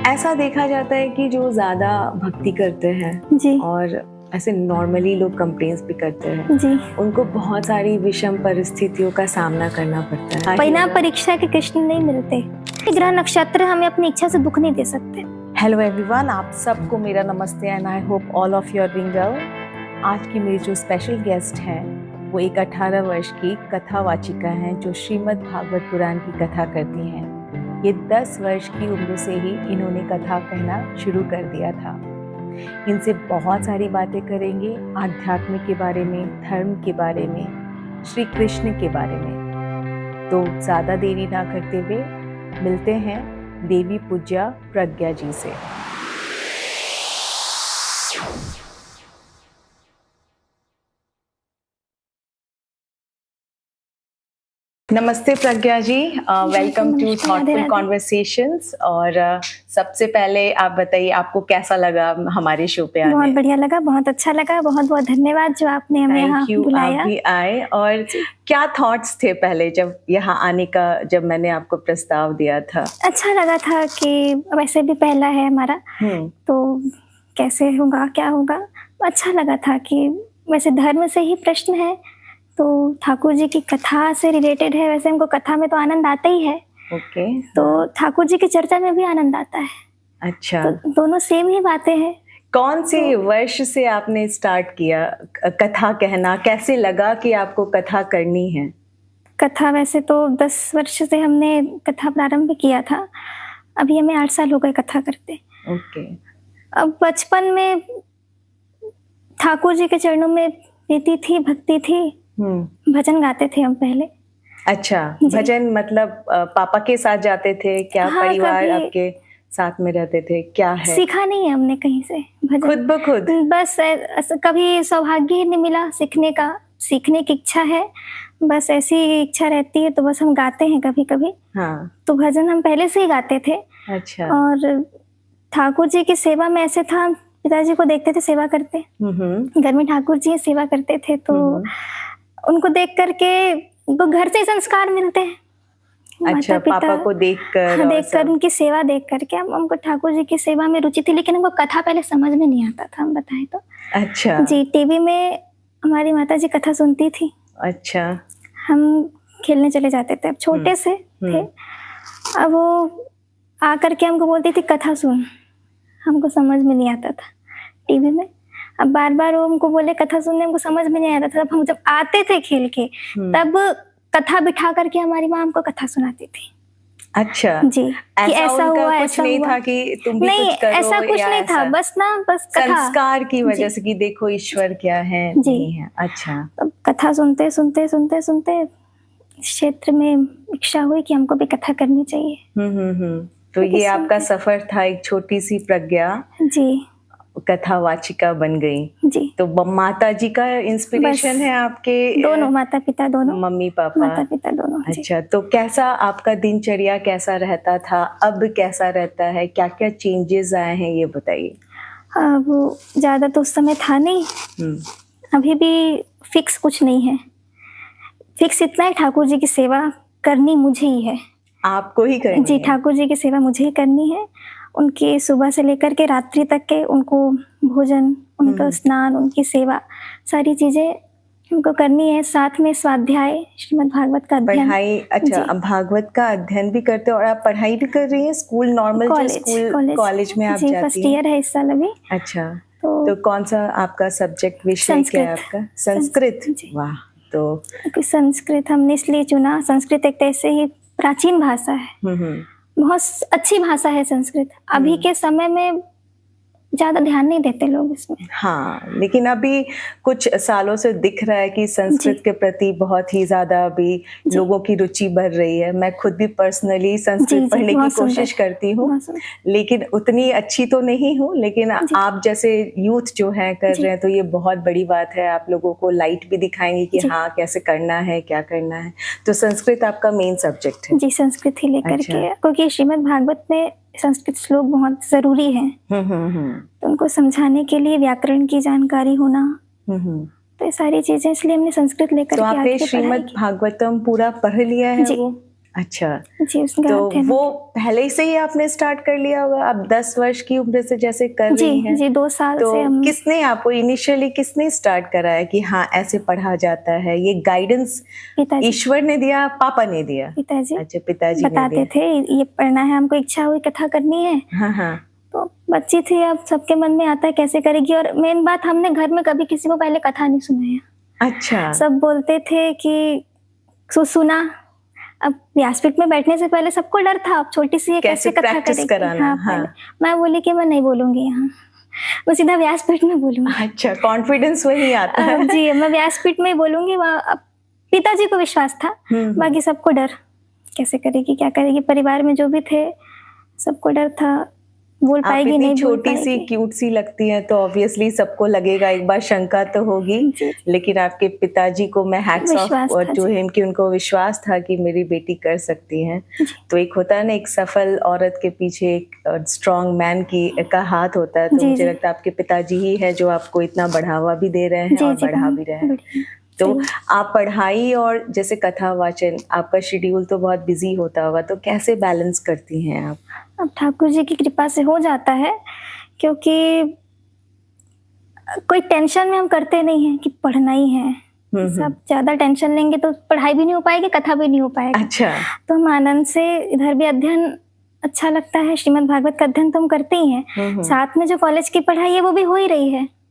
ऐसा देखा जाता है कि जो ज़्यादा भक्ति करते हैं जी, और ऐसे नॉर्मली लोग कंप्लेंट्स भी करते हैं, जी। उनको बहुत सारी विषम परिस्थितियों का सामना करना पड़ता है। बिना परीक्षा के कृष्ण नहीं मिलते। ग्रह नक्षत्र हमें अपनी इच्छा से दुख नहीं दे सकते। हेलो एवरीवन, आप सबको मेरा नमस्ते and I hope all of you are doing well. आज की मेरी जो स्पेशल गेस्ट हैं वो एक 18 वर्ष की कथावाचिका हैं जो श्रीमद् भागवत पुराण की कथा करती हैं। ये 10 वर्ष की उम्र से ही इन्होंने कथा कहना शुरू कर दिया था। इनसे बहुत सारी बातें करेंगे आध्यात्म के बारे में, धर्म के बारे में, श्री कृष्ण के बारे में। तो ज़्यादा देरी ना करते हुए मिलते हैं देवी पूज्या प्रज्ञा जी से। नमस्ते प्रज्ञा जी, वेलकम टू थॉटफुल कॉन्वर्सेशंस। और सबसे पहले आप बताइए आपको कैसा लगा हमारे शो पे आने? बहुत बढ़िया लगा, बहुत अच्छा लगा। बहुत बहुत धन्यवाद जो आपने हमें यहाँ बुलाया। आप भी आए। और क्या थॉट्स थे पहले जब यहाँ आने का, जब मैंने आपको प्रस्ताव दिया था? अच्छा लगा था कि वैसे भी पहला है हमारा, तो कैसे होगा क्या होगा। अच्छा लगा था कि वैसे धर्म से ही प्रश्न है तो ठाकुर जी की कथा से रिलेटेड है। वैसे हमको कथा में तो आनंद आता ही है, ओके। तो ठाकुर जी की चर्चा में भी आनंद आता है। अच्छा, तो दोनों सेम ही बातें हैं। कौन से वर्ष से आपने स्टार्ट किया कथा कहना? कैसे लगा कि आपको कथा करनी है? कथा वैसे तो 10 वर्ष से हमने कथा प्रारंभ किया था। अभी हमें 8 साल हो गए कथा करते। ओके। अब बचपन में ठाकुर जी के चरणों में प्रीति थी, भक्ति थी। भजन गाते थे हम पहले। अच्छा, भजन मतलब पापा के साथ जाते थे क्या? हाँ, परिवार आपके साथ में रहते थे क्या? है सीखा नहीं है हमने कहीं से भजन, खुद ब खुद? बस कभी सौभाग्य ही नहीं मिला सीखने का। सीखने की इच्छा है, बस ऐसी इच्छा रहती है तो बस हम गाते हैं कभी कभी। हाँ। तो भजन हम पहले से ही गाते थे। अच्छा। और ठाकुर जी की सेवा में ऐसे था, पिताजी को देखते थे सेवा करते, घर में ठाकुर जी सेवा करते थे, तो उनको देख करके तो घर से संस्कार मिलते हैं। अच्छा, पापा को देखकर? हाँ, देखकर उनकी सेवा देख करके हमको ठाकुर जी की सेवा में रुचि थी, लेकिन हमको कथा पहले समझ में नहीं आता था, हम बताएं तो। अच्छा जी, टीवी में हमारी माता जी कथा सुनती थी। अच्छा। हम खेलने चले जाते थे, अब छोटे से थे। अब वो आकर के हमको बोलती थी कथा सुन, हमको समझ में नहीं आता था टीवी में। अब बार बार वो हमको बोले कथा सुनने, हमको समझ में नहीं आता था। तब हम जब आते थे खेल के, तब कथा बिठा करके हमारी माँ हमको कथा सुनाती थी। अच्छा जी, कि ऐसा हुआ, कुछ ऐसा नहीं हुआ था कि तुम भी नहीं, कुछ करो? ऐसा कुछ नहीं था, बस कथा, संस्कार की वजह से कि देखो ईश्वर क्या है, नहीं है। अच्छा। तब कथा सुनते सुनते सुनते सुनते क्षेत्र में इच्छा हुई कि हमको भी कथा करनी चाहिए। तो ये आपका सफर था, एक छोटी सी प्रज्ञा जी कथावाचिका बन गई। जी। तो माता जी का इंस्पिरेशन है आपके? दोनों, माता पिता दोनों, मम्मी पापा, माता पिता दोनों। अच्छा, तो कैसा आपका दिनचर्या कैसा रहता था, अब कैसा रहता है, क्या क्या चेंजेस आए हैं ये बताइए। वो ज्यादा तो उस समय था नहीं, अभी भी फिक्स कुछ नहीं है। फिक्स इतना है, ठाकुर जी की सेवा करनी मुझे ही है। आपको ही करनी जी, ठाकुर जी की सेवा मुझे ही करनी है। उनके सुबह से लेकर के रात्रि तक के उनको भोजन, उनका स्नान, उनकी सेवा, सारी चीजें उनको करनी है। साथ में स्वाध्याय, श्रीमद् भागवत का अध्ययन, पढ़ाई। अच्छा, अब भागवत का अध्ययन भी करते हो और आप पढ़ाई भी कर रही हैं? स्कूल, नॉर्मल कॉलेज में आप जाती हैं? फर्स्ट ईयर है इस साल अभी। अच्छा, तो कौन सा आपका सब्जेक्ट, विषय क्या है आपका? संस्कृत। वाह। तो संस्कृत हमने इसलिए चुना, संस्कृत एक ऐसे ही प्राचीन भाषा है, बहुत अच्छी भाषा है संस्कृत। अभी के समय में ज्यादा ध्यान नहीं देते लोग इसमें। हाँ, लेकिन अभी कुछ सालों से दिख रहा है कि संस्कृत के प्रति बहुत ही ज्यादा अभी लोगों की रुचि बढ़ रही है। मैं खुद भी पर्सनली संस्कृत पढ़ने की कोशिश करती हूँ, लेकिन उतनी अच्छी तो नहीं हूँ। लेकिन आप जैसे यूथ जो है कर रहे हैं, तो ये बहुत बड़ी बात है। आप लोगों को लाइट भी दिखाएंगे कि हाँ कैसे करना है, क्या करना है। तो संस्कृत आपका मेन सब्जेक्ट है? जी, संस्कृत ही लेकर के, क्योंकि श्रीमद् भागवत में संस्कृत श्लोक बहुत जरूरी है। तो उनको समझाने के लिए व्याकरण की जानकारी होना, तो ये सारी चीजें, इसलिए हमने संस्कृत लेकर के आपने श्रीमद् भागवतम पूरा पढ़ लिया है? वो अच्छा, जी उसमें तो गाते हैं। वो पहले से ही आपने स्टार्ट कर लिया होगा, आप 10 वर्ष की उम्र से जैसे कर रही जी हैं? जी 2 साल तो से हम किसने आपको इनिशियली किसने स्टार्ट कराया कि हाँ ऐसे पढ़ा जाता है? ये गाइडेंस पिताजी ईश्वर ने दिया, पापा ने दिया? पिताजी अच्छा, पिताजी ने बताते दिया। थे ये पढ़ना है, हमको इच्छा हुई कथा करनी है, हाँ, हाँ। तो बच्ची थी, अब सबके मन में आता है कैसे करेगी। और मेन बात, हमने घर में कभी किसी को पहले कथा नहीं सुनाया। अच्छा, सब बोलते थे कि सुना। अब व्यासपीठ में बैठने से पहले सबको डर था, अब छोटी सी है कैसे कैसे कथा प्रैक्टिस करेगी। कराना? हाँ, हाँ। पहले मैं बोली कि मैं नहीं बोलूंगी यहाँ, मैं सीधा व्यासपीठ में बोलूंगी। अच्छा, कॉन्फिडेंस वही आता है। जी मैं व्यासपीठ में ही बोलूंगी। वहाँ अब पिताजी को विश्वास था, बाकी सबको डर, कैसे करेगी क्या करेगी। परिवार में जो भी थे सबको डर था, बोल आप पाएगी इतनी नहीं बोल छोटी सी पाएगी। क्यूट सी लगती हैं तो ऑब्वियसली सबको लगेगा, एक बार शंका तो होगी। जी लेकिन आपके पिताजी को मैं हैट्स ऑफ विश्वास था टू जी। हिम कि उनको विश्वास था कि मेरी बेटी कर सकती हैं। जी। तो एक होता है ना, एक सफल औरत के पीछे एक स्ट्रॉन्ग मैन का हाथ होता है, तो जी, मुझे जी। लगता है आपके पिताजी ही है जो आपको इतना बढ़ावा भी दे रहे हैं जी और जी बढ़ा भी रहे हैं। बढ़िया, तो सही। आप पढ़ाई और जैसे कथा वाचन, आपका शेड्यूल तो बहुत बिजी होता होगा, तो कैसे बैलेंस करती हैं आप? अब ठाकुर जी की कृपा से हो जाता है, क्योंकि कोई टेंशन में हम करते नहीं हैं कि पढ़ना ही है। सब ज्यादा टेंशन लेंगे तो पढ़ाई भी नहीं हो पाएगी, कथा भी नहीं हो पाएगा। अच्छा, तो हम आनंद से इधर भी अध्ययन अच्छा लगता है, श्रीमद् भागवत का अध्ययन तो हम करते ही हैं, साथ में जो कॉलेज की पढ़ाई है वो भी हो ही रही है।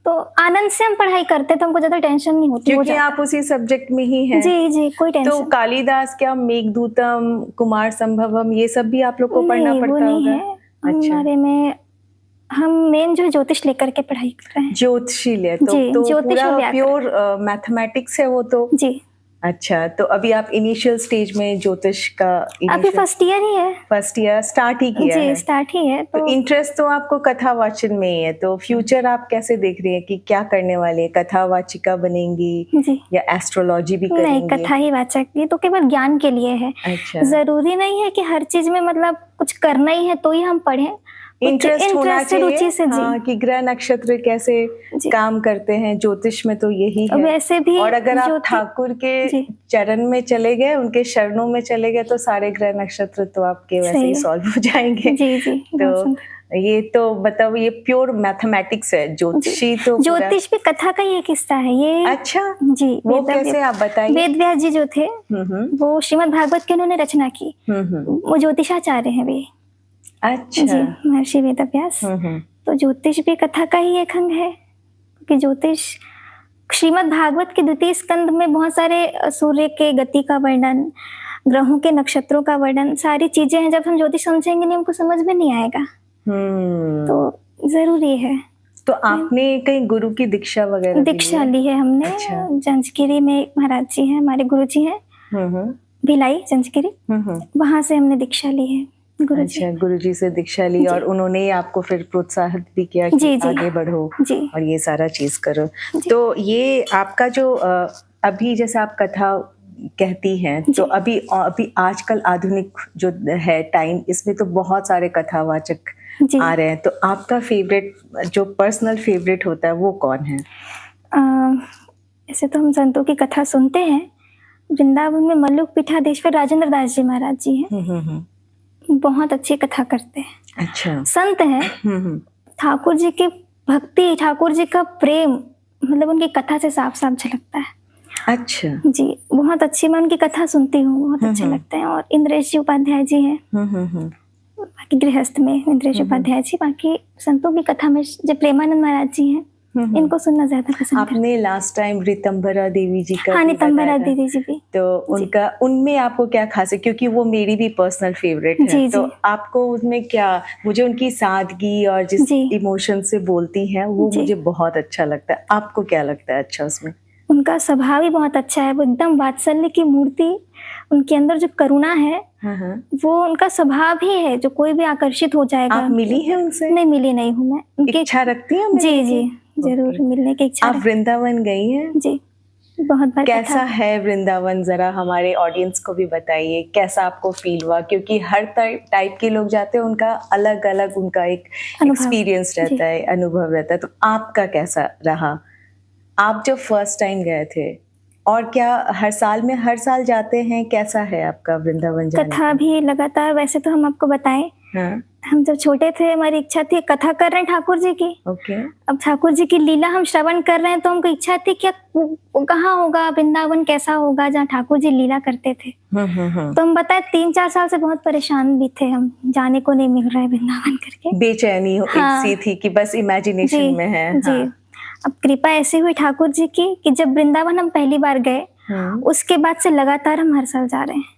तो आनंद से हम पढ़ाई करते तो हमको ज्यादा टेंशन नहीं होती। क्योंकि आप उसी सब्जेक्ट में ही हैं। जी जी कोई तो टेंशन कालिदास, क्या मेघदूतम, कुमार संभवम, ये सब भी आप लोग को पढ़ना नहीं, वो पड़ता नहीं होगा? है अच्छा, हमारे में। हम मेन जो ज्योतिष लेकर के पढ़ाई कर रहे हैं। ज्योतिषी है जी, तो ज्योतिष पूरा और व्याकरण। प्योर मैथमेटिक्स है वो तो। जी अच्छा, तो अभी आप इनिशियल स्टेज में ज्योतिष का अभी फर्स्ट ईयर ही है। फर्स्ट ईयर स्टार्ट ही किया जी है। स्टार्ट ही है। तो इंटरेस्ट तो आपको कथा वाचन में ही है, तो फ्यूचर आप कैसे देख रही है कि क्या करने वाले हैं? कथा वाचिका बनेंगी जी या एस्ट्रोलॉजी भी नहीं, करेंगी? कथा ही वाचक, ये तो केवल ज्ञान के लिए है। अच्छा, जरूरी नहीं है कि हर चीज में मतलब कुछ करना ही है तो ही हम पढ़ें। इंटरेस्ट होना से, रुचि चाहिए। से जी। हाँ, कि ग्रह नक्षत्र कैसे जी। काम करते हैं, ज्योतिष में तो यही है। वैसे भी और अगर आप ज्योति- ठाकुर के जी। चरण में चले गए, उनके शरणों में चले गए, तो सारे ग्रह नक्षत्र तो आपके वैसे सही ही है। सॉल्व हो जाएंगे। जी जी बहुत तो सुंदर। ये तो मतलब ये प्योर मैथमेटिक्स है, ज्योतिषी तो पूरा- ज्योतिष भी कथा का ही एक हिस्सा है ये। अच्छा, जी वो वेद- कैसे आप बताइए? वेद व्यास जी जो थे वो श्रीमद् भागवत की उन्होंने रचना की। वो ज्योतिषाचार्य हैं वे। अच्छा, जी महर्षि वेद व्यास। तो ज्योतिष भी कथा का ही एक अंग है, क्योंकि ज्योतिष श्रीमद् भागवत के द्वितीय स्कंद में बहुत सारे सूर्य के गति का वर्णन, ग्रहों के नक्षत्रों का वर्णन, सारी चीजें हैं। जब हम ज्योतिष समझेंगे नहीं हमको समझ में नहीं आएगा, तो जरूरी है। तो आपने कहीं गुरु की दीक्षा वगैरह दीक्षा ली है हमने। अच्छा। जंजगिरी में एक महाराज जी हैं, हमारे गुरु जी हैं, भिलाई जंजगिरी, वहां से हमने दीक्षा ली है गुरु जी। अच्छा, गुरुजी से दीक्षा ली और उन्होंने ही आपको फिर प्रोत्साहित भी किया कि जी, जी। आगे बढ़ो जी और ये सारा चीज करो। तो ये आपका जो अभी जैसे आप कथा कहती हैं, तो अभी आजकल आधुनिक जो है टाइम, इसमें तो बहुत सारे कथावाचक जी। आ रहे हैं, तो आपका फेवरेट, जो पर्सनल फेवरेट होता है, वो कौन है? ऐसे तो हम संतों की कथा सुनते हैं। वृंदावन में मल्लुक पीठाधीश्वर राजेंद्र दास जी महाराज जी हैं, बहुत अच्छी कथा करते हैं। अच्छा, संत हैं। ठाकुर जी की भक्ति, ठाकुर जी का प्रेम मतलब उनकी कथा से साफ साफ झलकता है। अच्छा जी बहुत अच्छी, मैं उनकी कथा सुनती हूँ, बहुत अच्छे लगते हैं। और इंद्रेश जी उपाध्याय जी हैं, बाकी गृहस्थ में इंद्रेश उपाध्याय जी, बाकी संतों की कथा में जब प्रेमानंद महाराज जी हैं, इनको सुनना ज्यादा पसंद करते हैं। आपने लास्ट टाइम ऋतंभरा देवी जी का हाँ भी नितंबरा बताया था। दीदी जी भी। तो उनका, उनमें आपको क्या खास है? क्योंकि वो मेरी भी पर्सनल फेवरेट है। जी, तो जी। आपको उसमें क्या, मुझे उनकी सादगी और जिस जी। इमोशन से बोलती हैं वो जी। मुझे बहुत अच्छा लगता है। आपको क्या लगता है अच्छा उसमें? उनका स्वभाव ही बहुत अच्छा है, वो एकदम वात्सल्य की मूर्ति। उनके अंदर जो करुणा है वो उनका स्वभाव ही है, जो कोई भी आकर्षित हो जाएगा। आप मिली हैं उनसे? नहीं मिली नहीं हूँ मैं। उनकी इच्छा रखती हैं? जी जी जरूर मिलने की इच्छा आप रखती वृंदावन गई हैं? हूँ। जी बहुत बार। कैसा है वृंदावन, जरा हमारे ऑडियंस को भी बताइए, कैसा आपको फील हुआ? क्योंकि हर टाइप के लोग जाते हैं, उनका अलग अलग उनका एक एक्सपीरियंस रहता है, अनुभव रहता है। तो आपका कैसा रहा? आप जब फर्स्ट टाइम गए थे और क्या हर साल जाते हैं? कैसा है आपका वृंदावन जाने कथा का? भी लगातार, वैसे तो हम आपको बताएं, हाँ, हम जब छोटे थे हमारी इच्छा थी कथा कर रहे हैं ठाकुर जी की। ओके। अब ठाकुर जी की लीला हम श्रवण कर रहे हैं तो हमको इच्छा थी कि वो कहाँ होगा, वृंदावन कैसा होगा जहाँ ठाकुर जी लीला करते थे। हम्म। तो हम बताए 3-4 साल से बहुत परेशान भी थे हम, जाने को नहीं मिल रहा है वृंदावन करके। बेचैनी हाँ। सी थी कि बस इमेजिनेशन जी में है। जी। हाँ। अब कृपा ऐसी हुई ठाकुर जी की कि जब वृंदावन हम पहली बार गए, उसके बाद से लगातार हम हर साल जा रहे हैं।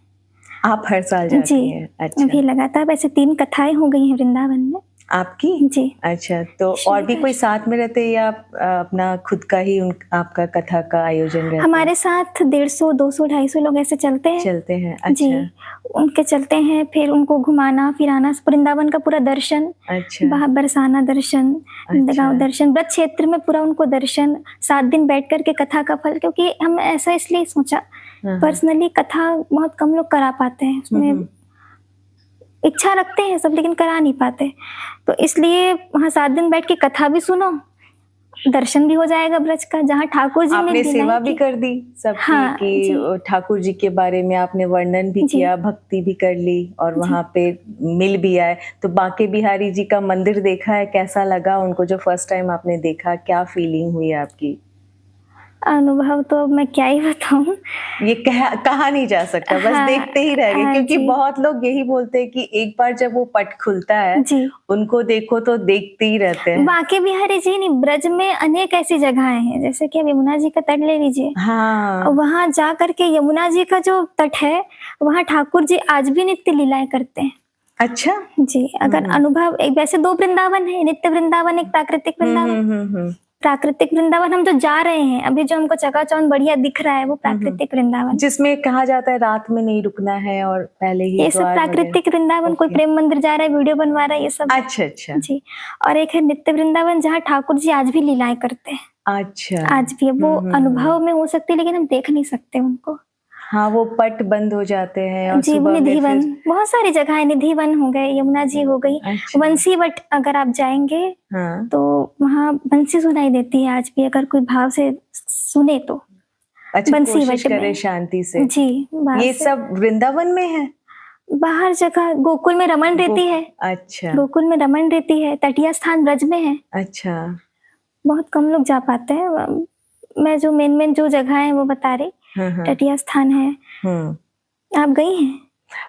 आप हर साल जाती जी। हैं? अच्छा। अभी लगातार वैसे 3 कथाएं हो गई हैं वृंदावन में। आपकी? जी। अच्छा, तो और भी कोई साथ में रहते हैं या आप अपना खुद का ही आपका कथा का आयोजन रहता है? हमारे साथ 150, 200, 250 लोग ऐसे चलते हैं। चलते हैं। जी, अच्छा। उनके चलते हैं, फिर उनको घुमाना फिराना, वृंदावन का पूरा दर्शन, अच्छा। बरसाना दर्शन, गाँव दर्शन, ब्रज क्षेत्र में पूरा उनको दर्शन, 7 दिन बैठ कर के कथा का फल, क्योंकि हम ऐसा इसलिए सोचा, पर्सनली कथा बहुत कम लोग करा पाते हैं, उसमें इच्छा रखते हैं सब लेकिन करा नहीं पाते, तो इसलिए वहाँ 7 दिन बैठ के कथा भी सुनो, दर्शन भी हो जाएगा ब्रज का, जहाँ ठाकुर जी ने आपने सेवा भी कर दी सबकी? हाँ, कि ठाकुर जी के बारे में आपने वर्णन भी किया, भक्ति भी कर ली और वहाँ पे मिल भी आए। तो बांके बिहारी जी का मंदिर देखा है, कैसा लगा उनको जो फर्स्ट टाइम आपने देखा? क्या फीलिंग हुई आपकी? अनुभव तो मैं क्या ही बताऊं, ये कहा नहीं जा सकता, बस हाँ, देखते ही रह गए। क्योंकि बहुत लोग यही बोलते हैं कि एक बार जब वो पट खुलता है उनको देखो तो देखते ही रहते हैं। बांके बिहारी जी नहीं, ब्रज में अनेक ऐसी जगहें हैं, जैसे कि यमुना जी का तट ले लीजिए। हाँ। वहां जा करके यमुना जी का जो तट है, वहां ठाकुर जी आज भी नित्य लीलाएं करते हैं। अच्छा जी। अगर अनुभव, एक वैसे 2 वृंदावन है, नित्य वृंदावन, एक प्राकृतिक वृंदावन। प्राकृतिक वृंदावन हम जो जा रहे हैं अभी, जो हमको चकाचौंध बढ़िया दिख रहा है, वो प्राकृतिक वृंदावन, जिसमें कहा जाता है रात में नहीं रुकना है और पहले ही ये सब प्राकृतिक वृंदावन। कोई प्रेम मंदिर जा रहा है, वीडियो बनवा रहा है, ये सब। अच्छा अच्छा। जी। और एक है नित्य वृंदावन, जहाँ ठाकुर जी आज भी लीलाएं करते हैं। अच्छा। आज भी वो अनुभव में हो सकती है लेकिन हम देख नहीं सकते उनको। हाँ, वो पट बंद हो जाते हैं और जी, निधिवन, बहुत सारी जगह है, निधिवन हो गए, यमुना जी हो गई। अच्छा। बंसी वट अगर आप जाएंगे तो वहाँ बंसी सुनाई देती है आज भी, अगर कोई भाव से सुने तो। अच्छा, कोशिश करे शांति से। जी। ये सब वृंदावन में है? बाहर जगह गोकुल में रमन रहती है। अच्छा। गोकुल में रमन रहती है, तटीय स्थान ब्रज में है। अच्छा। बहुत कम लोग जा पाते हैं, मैं जो मेन जो जगह है वो बता रही। तटीय स्थान है। आप गई हैं?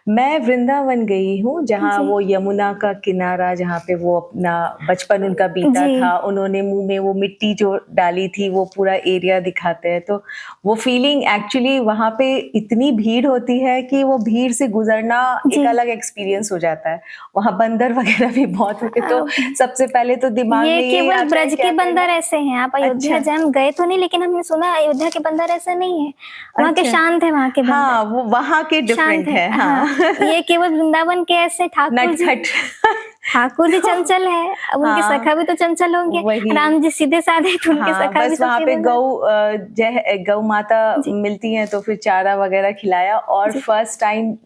मैं वृंदावन गई हूँ, जहाँ वो यमुना का किनारा, जहाँ पे वो अपना बचपन उनका बीता था, उन्होंने मुंह में वो मिट्टी जो डाली थी, वो पूरा एरिया दिखाते हैं। तो वो फीलिंग एक्चुअली वहाँ पे इतनी भीड़ होती है कि वो भीड़ से गुजरना एक अलग एक्सपीरियंस हो जाता है। वहाँ बंदर वगैरह भी बहुत होते, तो सबसे पहले तो दिमाग में ये केवल ब्रज के बंदर ऐसे हैं। आप अयोध्या जाए, गए तो नहीं, लेकिन हमने सुना अयोध्या के बंदर ऐसे नहीं है, वहाँ के शांत है, वहाँ के बंदर। हाँ, वो वहाँ के डिफरेंट है। हाँ। ये केवल वृंदावन के ऐसे ठाकुर जी चंचल है, अब उनके सखा भी तो चंचल होंगे। राम जी सीधे साधे, तो उनके सखा भी। वहाँ पे गौ माता मिलती हैं, तो फिर चारा वगैरह खिलाया। और फर्स्ट टाइम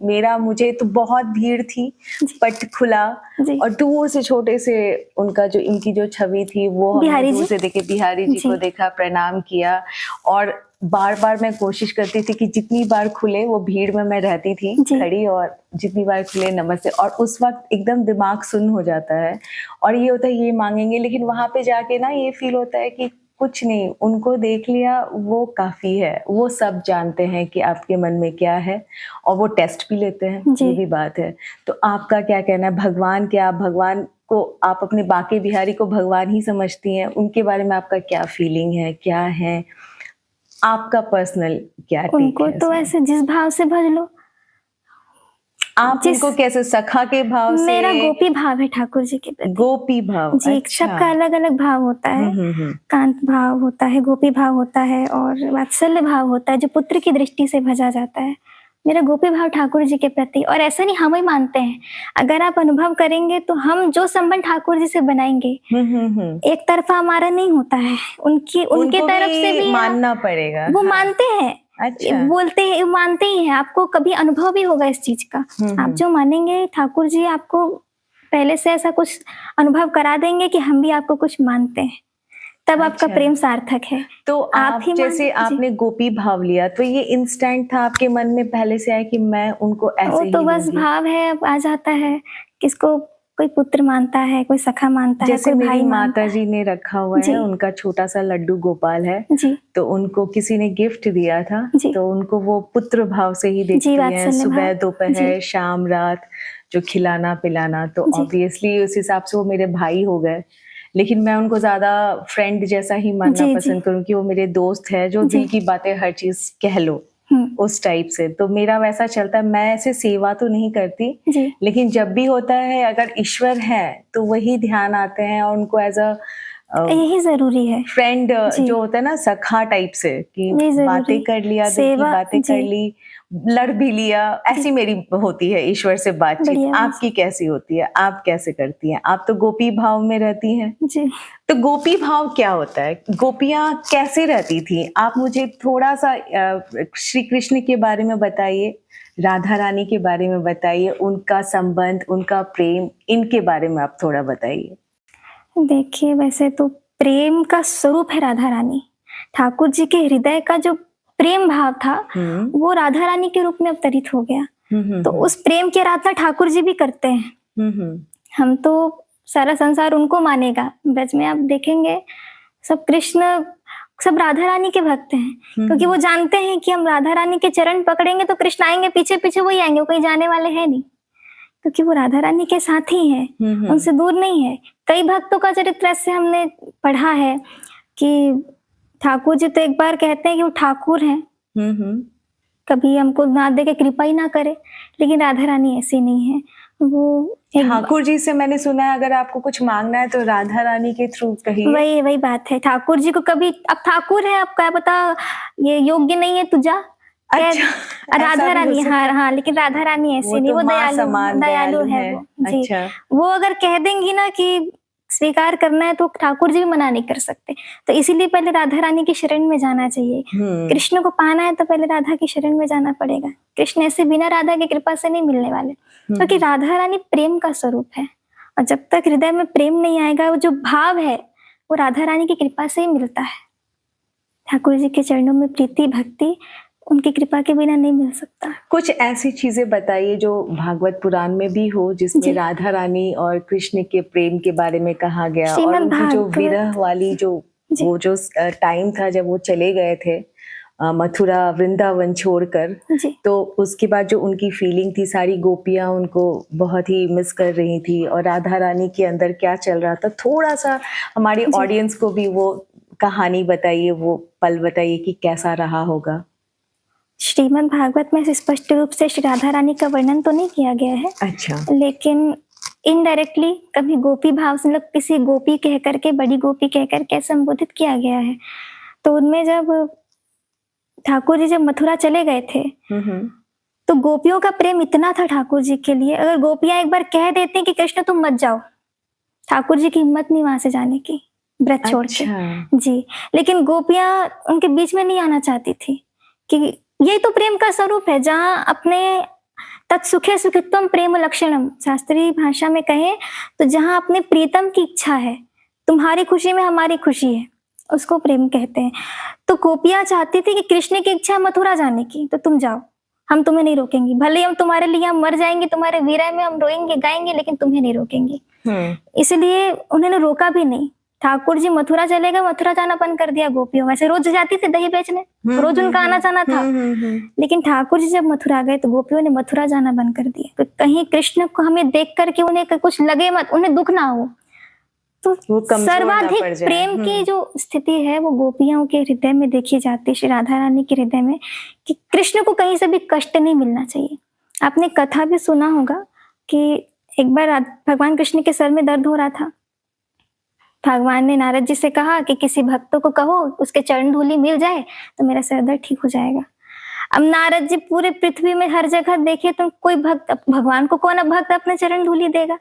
मुझे तो बहुत भीड़ थी, पट खुला और दूर से छोटे से इनकी जो छवि थी वो हमने दूर से देखे, बिहारी जी को देखा, प्रणाम किया। और बार बार मैं कोशिश करती थी कि जितनी बार खुले, वो भीड़ में मैं रहती थी खड़ी, और जितनी बार खुले नमस्ते। और उस वक्त एकदम दिमाग सुन्न हो जाता है और ये होता है ये मांगेंगे, लेकिन वहां पे जाके ना ये फील होता है कि कुछ नहीं, उनको देख लिया वो काफी है। वो सब जानते हैं कि आपके मन में क्या है और वो टेस्ट भी लेते हैं, ये भी बात है। तो आपका क्या कहना है? भगवान को आप अपने बांके बिहारी को भगवान ही समझती हैं? उनके बारे में आपका क्या फीलिंग है, क्या है आपका पर्सनल क्या टेक है? उनको तो ऐसे जिस भाव से भज लो। आप उनको कैसे, सखा के भाव से? मेरा गोपी भाव है ठाकुर जी के प्रति। गोपी भाव? जी। अच्छा। सबका अलग अलग भाव होता है। कांत भाव होता है, गोपी भाव होता है, और वात्सल्य भाव होता है जो पुत्र की दृष्टि से भजा जाता है। मेरा गोपी भाव ठाकुर जी के प्रति। और ऐसा नहीं हम ही मानते हैं, अगर आप अनुभव करेंगे तो हम जो संबंध ठाकुर जी से बनाएंगे, एक तरफा हमारा नहीं होता है, उनके तरफ से भी मानना पड़ेगा। वो मानते हैं। अच्छा। बोलते हैं, मानते ही हैं। आपको कभी अनुभव भी होगा इस चीज का। आप जो मानेंगे, ठाकुर जी आपको पहले से ऐसा कुछ अनुभव करा देंगे कि हम भी आपको कुछ मानते हैं। तब आपका अच्छा। प्रेम सार्थक है। तो आप ही जैसे जी। आपने गोपी भाव लिया तो ये इंस्टेंट था आपके मन में पहले से आया कि मैं उनको वो ऐसे तो ही बस लूंगी? भाव है, अब आ जाता है। किसको कोई पुत्र मानता है, कोई सखा मानता है, जैसे कोई मेरी भाई मानता माता है। जी ने रखा हुआ है, जी। उनका छोटा सा लड्डू गोपाल है, जी तो उनको किसी ने गिफ्ट दिया था, जी तो उनको वो पुत्र भाव से ही जी, देखती हैं, वात्सल्य सुबह भाव। दोपहर जी शाम रात जो खिलाना पिलाना, तो जी ऑब्वियसली उस हिसाब से वो मेरे भाई हो गए। लेकिन मैं उनको ज्यादा फ्रेंड जैसा ही मानना जी जी पसंद करूँ कि वो मेरे दोस्त है जो जी। दिल की बातें हर चीज कह लो, हम्म। उस टाइप से। तो मेरा वैसा चलता है, मैं ऐसे सेवा तो नहीं करती, जी लेकिन जब भी होता है अगर ईश्वर है तो वही ध्यान आते हैं और उनको एज अ यही जरूरी है। फ्रेंड जी जो होता है ना, सखा टाइप से, कि ये बातें जरूरी कर लिया, दिल की सेवा। बातें कर जी ली, लड़ भी लिया, जी ऐसी मेरी होती है ईश्वर से बातचीत। बढ़िया बस। आपकी कैसी होती है, आप कैसे करती हैं? आप तो गोपी भाव में रहती हैं, जी तो गोपी भाव क्या होता है? गोपियां कैसे रहती थी? आप मुझे थोड़ा सा श्री कृष्ण के बारे में बताइए, राधा रानी के बारे में बताइए, उनका संबंध, उनका प्रेम, इनके बारे में आप थोड़ा बताइए। देखिए, वैसे तो प्रेम का स्वरूप है राधा रानी। ठाकुर जी के हृदय का जो प्रेम भाव था वो राधा रानी के रूप में अवतरित हो गया। तो उस प्रेम की आराधना ठाकुर जी भी करते हैं। हम तो सारा संसार उनको मानेगा। ब्रज में आप देखेंगे सब कृष्ण, सब राधा रानी के भक्त हैं, क्योंकि वो जानते हैं कि हम राधा रानी के चरण पकड़ेंगे तो कृष्ण आएंगे, पीछे पीछे वही आएंगे, वो कहीं जाने वाले हैं नहीं, क्योंकि वो राधा रानी के साथ ही है, उनसे दूर नहीं है। कई भक्तों का चरित्र ऐसे हमने पढ़ा है कि ठाकुर जी तो एक बार कहते हैं कि वो ठाकुर हैं, कभी हमको ना दे के कृपा ही ना करे, लेकिन राधा रानी ऐसी नहीं है। वो ठाकुर जी से मैंने सुना है अगर आपको कुछ मांगना है तो राधा रानी के थ्रू कहिए। वही वही बात है। ठाकुर जी को कभी, अब ठाकुर है, अब क्या पता ये योग्य नहीं है तू जा, अच्छा, राधा रानी, हाँ हाँ, लेकिन राधा रानी ऐसी नहीं, वो माँ दयालु समान दयालु है है। वो। जी अच्छा, वो अगर कह देंगी ना कि स्वीकार करना है तो ठाकुर जी भी मना नहीं कर सकते। तो इसीलिए पहले राधा रानी की शरण में जाना चाहिए। कृष्ण को पाना है तो पहले राधा की शरण में जाना पड़ेगा। कृष्ण ऐसे बिना राधा की कृपा से नहीं मिलने वाले, क्योंकि राधा रानी प्रेम का स्वरूप है, और जब तक हृदय में प्रेम नहीं आएगा, वो जो भाव है वो राधा रानी की कृपा से ही मिलता है। ठाकुर जी के चरणों में प्रीति भक्ति उनकी कृपा के बिना नहीं मिल सकता। कुछ ऐसी चीजें बताइए जो भागवत पुराण में भी हो, जिसमें राधा रानी और कृष्ण के प्रेम के बारे में कहा गया, और श्रीमद् उनकी जो भागवत विरह वाली जो वो जो टाइम था जब वो चले गए थे मथुरा वृंदावन छोड़कर, तो उसके बाद जो उनकी फीलिंग थी, सारी गोपियां उनको बहुत ही मिस कर रही थी, और राधा रानी के अंदर क्या चल रहा था, थोड़ा सा हमारी ऑडियंस को भी वो कहानी बताइए, वो पल बताइए कि कैसा रहा होगा। श्रीमद् भागवत में स्पष्ट रूप से श्री राधा रानी का वर्णन तो नहीं किया गया है। अच्छा। लेकिन इनडायरेक्टली कभी गोपी भाव से, मतलब किसी गोपी कह करके, बड़ी गोपी कह करके संबोधित किया गया है। तो उनमें जब ठाकुर जी जब मथुरा चले गए थे तो गोपियों का प्रेम इतना था ठाकुर जी के लिए, अगर गोपियां एक बार कह देती कि कृष्ण तुम मत जाओ, ठाकुर जी की हिम्मत नहीं वहां से जाने की, व्रत छोड़ के। जी, लेकिन गोपियां उनके बीच में नहीं आना चाहती थी कि यही तो प्रेम का स्वरूप है, जहाँ अपने तत्सुखे सुखित्वम प्रेम लक्षणम, शास्त्रीय भाषा में कहें तो जहाँ अपने प्रीतम की इच्छा है, तुम्हारी खुशी में हमारी खुशी है, उसको प्रेम कहते हैं। तो गोपियां चाहती थी कि कृष्ण की इच्छा मथुरा जाने की, तो तुम जाओ, हम तुम्हें नहीं रोकेंगे, भले हम तुम्हारे लिए हम मर जाएंगे, तुम्हारे वीरा में हम रोएंगे गाएंगे, लेकिन तुम्हें नहीं रोकेंगे। इसलिए उन्होंने रोका भी नहीं। ठाकुर जी मथुरा चले गए, मथुरा जाना बंद कर दिया। गोपियों वैसे रोज जाती थी दही बेचने, रोज उनका आना जाना था, लेकिन ठाकुर जी जब मथुरा गए तो गोपियों ने मथुरा जाना बंद कर दिया। तो कहीं कृष्ण को हमें देख करके उन्हें कुछ लगे मत, उन्हें दुख ना हो। तो सर्वाधिक प्रेम की जो स्थिति है वो गोपियों के हृदय में देखी जाती है, श्री राधा रानी के हृदय में, कि कृष्ण को कहीं से भी कष्ट नहीं मिलना चाहिए। आपने कथा भी सुना होगा कि एक बार भगवान कृष्ण के सर में दर्द हो रहा था। भगवान ने नारद जी से कहा कि किसी भक्त को कहो उसके चरण धूलि मिल जाए तो मेरा सर दर्द ठीक हो जाएगा। अब नारद जी पूरे पृथ्वी में हर जगह देखे तो कोई भक्त, भगवान को कौन भक्त अपने चरण धूलि देगा,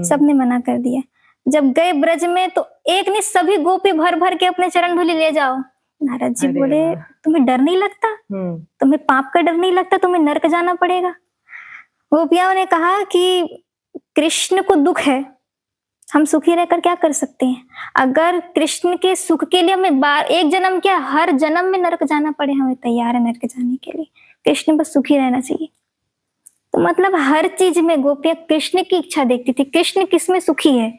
सबने मना कर दिया। जब गए ब्रज में तो एक ने सभी गोपी भर भर के अपने चरण धूलि ले जाओ। नारद जी बोले तुम्हें डर नहीं लगता, तुम्हें पाप का डर नहीं लगता, तुम्हें नरक जाना पड़ेगा। गोपियाओं ने कहा कि कृष्ण को दुख है, हम सुखी रहकर क्या कर सकते हैं? अगर कृष्ण के सुख के लिए हमें एक जन्म क्या हर जन्म में नरक जाना पड़े, हमें तैयार है नरक जाने के लिए। कृष्ण बस सुखी रहना चाहिए। तो मतलब हर चीज में गोपियां कृष्ण की इच्छा देखती थी, कृष्ण किसमें सुखी है,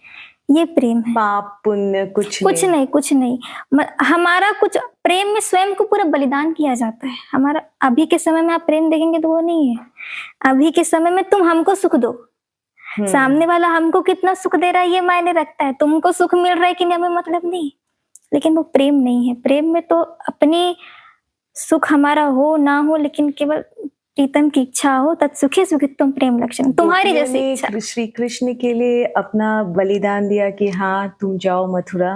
ये प्रेम है। पाप पुण्य कुछ नहीं, कुछ नहीं। हमारा कुछ प्रेम में स्वयं को पूरा बलिदान किया जाता है हमारा। अभी के समय में आप प्रेम देखेंगे तो वो नहीं है। अभी के समय में तुम हमको सुख दो, सामने वाला हमको कितना सुख दे रहा है ये मायने रखता है। तुमको सुख मिल रहा है कि नहीं हमें मतलब नहीं, लेकिन वो प्रेम नहीं है। प्रेम में तो अपनी सुख हमारा हो ना हो, लेकिन केवल प्रीतम की इच्छा हो, तत्सुखे सुखित्वम प्रेम लक्षण, तुम्हारी जैसी इच्छा। श्री कृष्ण के लिए अपना बलिदान दिया कि हाँ तुम जाओ मथुरा।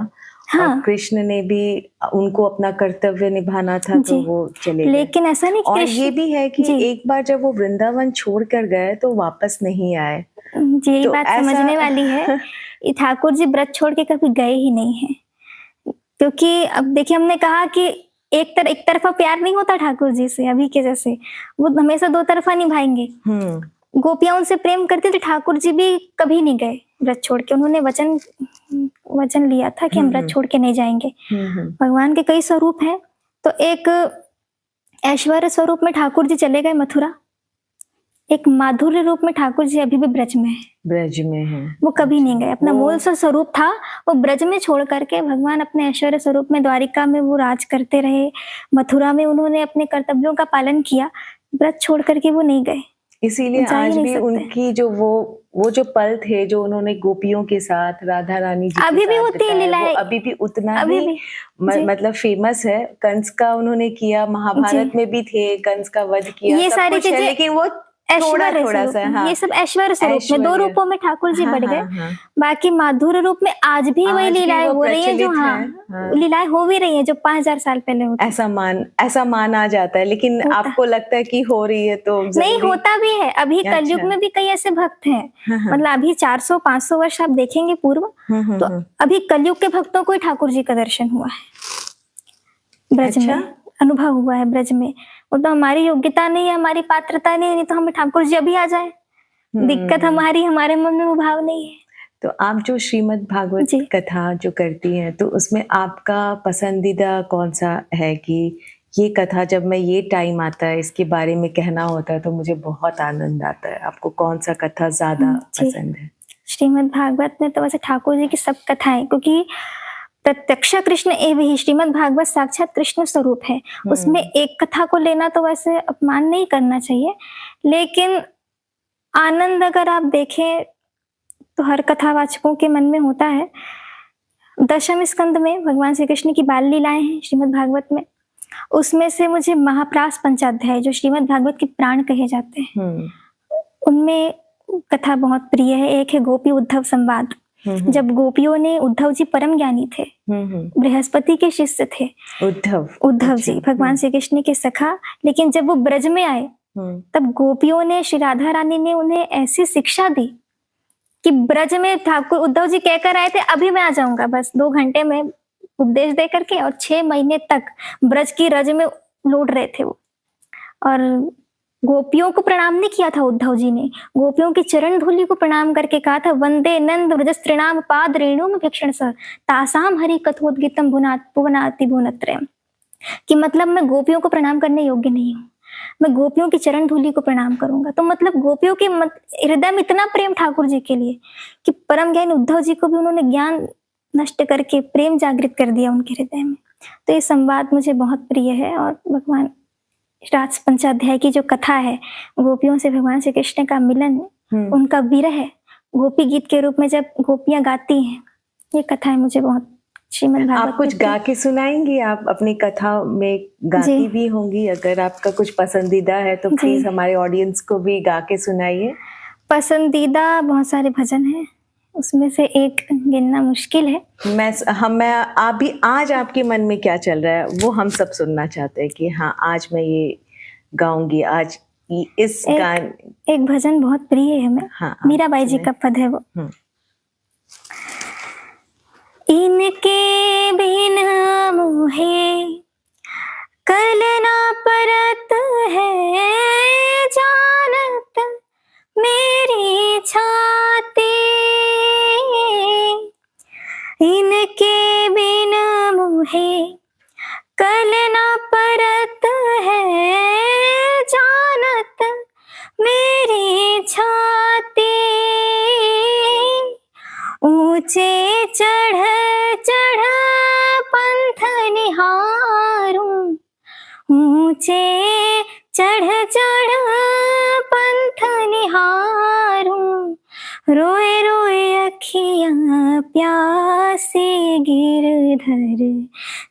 हाँ, और कृष्ण ने भी उनको अपना कर्तव्य निभाना था तो वो चले गए। लेकिन ऐसा नहीं। और ये भी है कि एक बार जब वो वृंदावन छोड़ कर गए तो वापस नहीं आए। जी, ये तो बात समझने वाली है। ठाकुर जी व्रत छोड़ के कभी गए ही नहीं है, क्योंकि अब देखिए हमने कहा कि एक तरफा प्यार नहीं होता ठाकुर जी से अभी के जैसे, वो हमेशा दो तरफा निभाएंगे। गोपियां उनसे प्रेम करती थी, ठाकुर जी भी कभी नहीं गए व्रत छोड़ के। उन्होंने वचन लिया था कि हम व्रत छोड़ के नहीं जाएंगे। भगवान के कई स्वरूप हैं, तो एक ऐश्वर्य स्वरूप में ठाकुर जी चले गए मथुरा, एक माधुर्य रूप में ठाकुर जी अभी भी ब्रज में है। ब्रज में है, वो कभी नहीं गए। अपना मूल स्वरूप था वो ब्रज में छोड़ करके भगवान अपने ऐश्वर्य स्वरूप में द्वारिका में वो राज करते रहे। मथुरा में उन्होंने अपने कर्तव्यों का पालन किया, ब्रज छोड़ करके वो नहीं गए। इसीलिए आज भी उनकी जो वो जो पल थे जो उन्होंने गोपियों के साथ, राधा रानी जी अभी के भी साथ होती है लीलाएं, अभी भी उतना ही मतलब फेमस है। कंस का उन्होंने किया, महाभारत में भी थे, कंस का वध किया, ये सारी चीजें, लेकिन वो थोड़ा सा ये सब ऐश्वर्य स्वरूप में दो रूपों में ठाकुर जी बढ़ गए। बाकी माधुर्य रूप में आज भी वही लीलाएं हो रही है, जो लीलाएं हो भी रही है जो 5000 साल पहले होती। ऐसा माना जाता है, लेकिन आपको लगता है कि हो रही है तो नहीं, होता भी है। अभी कलयुग में भी कई ऐसे भक्त हैं, मतलब अभी 400-500 वर्ष आप देखेंगे पूर्व, तो अभी कलयुग के भक्तों को ही ठाकुर जी का दर्शन हुआ है ब्रज में, अनुभव हुआ है ब्रज में। वो तो हमारी योग्यता नहीं है, हमारी पात्रता नहीं तो हमें ठाकुर जी अभी आ जाए। दिक्कत हमारे मन में वो भाव नहीं है। तो आप जो श्रीमद् भागवत कथा जो करती हैं, तो उसमें आपका पसंदीदा कौन सा है कि ये कथा जब मैं ये टाइम आता है इसके बारे में कहना होता है तो मुझे बहुत आनंद आता है? आपको कौन सा कथा ज्यादा पसंद है? श्रीमद् भागवत में तो वैसे ठाकुर जी की सब कथाएं, क्योंकि प्रत्यक्ष कृष्ण एवं ही श्रीमद् भागवत साक्षात कृष्ण स्वरूप है। उसमें एक कथा को लेना तो वैसे अपमान नहीं करना चाहिए, लेकिन आनंद अगर आप देखें तो हर कथावाचकों के मन में होता है। दशम स्कंद में भगवान श्री कृष्ण की बाल लीलाएं हैं श्रीमद् भागवत में, उसमें से मुझे महाप्रास पंचाध्याय जो श्रीमद् भागवत के प्राण कहे जाते हैं, उनमें कथा बहुत प्रिय है। एक है गोपी उद्धव संवाद। जब गोपियों ने, उद्धव जी परम ज्ञानी थे, बृहस्पति के शिष्य थे उद्धव जी, भगवान श्री कृष्ण के सखा, लेकिन जब वो ब्रज में आए तब गोपियों ने, श्री राधा रानी ने उन्हें ऐसी शिक्षा दी कि ब्रज में ठाकुर उद्धव जी कहकर आए थे अभी मैं आ जाऊंगा, बस 2 घंटे में उपदेश दे करके, और 6 महीने तक ब्रज की रज में लौट रहे थे वो। और गोपियों को प्रणाम नहीं किया था उद्धव जी ने, गोपियों की चरण धूलि को प्रणाम करके कहा था वंदे नंद व्रजस्त्रिणाम पाद रेणुम भीक्षण स तासाम हरि कथोद्गीतम भुवनाति भुवनत्रयम्, कि मतलब मैं गोपियों को प्रणाम करने योग्य नहीं हूँ, मैं गोपियों की चरण धूलि को प्रणाम करूंगा। तो मतलब गोपियों के हृदय में इतना प्रेम ठाकुर जी के लिए कि परम ज्ञानी उद्धव जी को भी उन्होंने ज्ञान नष्ट करके प्रेम जागृत कर दिया उनके हृदय में। तो ये संवाद मुझे बहुत प्रिय है। और भगवान रास पंचाध्याय की जो कथा है, गोपियों से भगवान श्री कृष्ण का मिलन, उनका विरह गोपी गीत के रूप में जब गोपियां गाती हैं, ये कथाएं मुझे बहुत श्रीमद् भागवत। आप कुछ गा के सुनाएंगी? आप अपनी कथा में गाती भी होंगी, अगर आपका कुछ पसंदीदा है तो प्लीज हमारे ऑडियंस को भी गा के सुनाइए। पसंदीदा बहुत सारे भजन हैं, उसमें से एक गिनना मुश्किल है। आज आपके मन में क्या चल रहा है वो हम सब सुनना चाहते हैं कि हाँ आज मैं ये गाऊंगी, आज इस गान। एक भजन बहुत प्रिय है हमें, मीराबाई जी का पद है वो। इनके बिना मुहे कलना परत है जानत मेरी छाती, इनके बिन मुहे कल न परत है, जानत मेरी छाती। ऊंचे चढ़ चढ़ पंथ निहारूं, ऊंचे चढ़ चढ़ पंथ निहारूं, रोए रोए अखियां प्यासे गिरधर,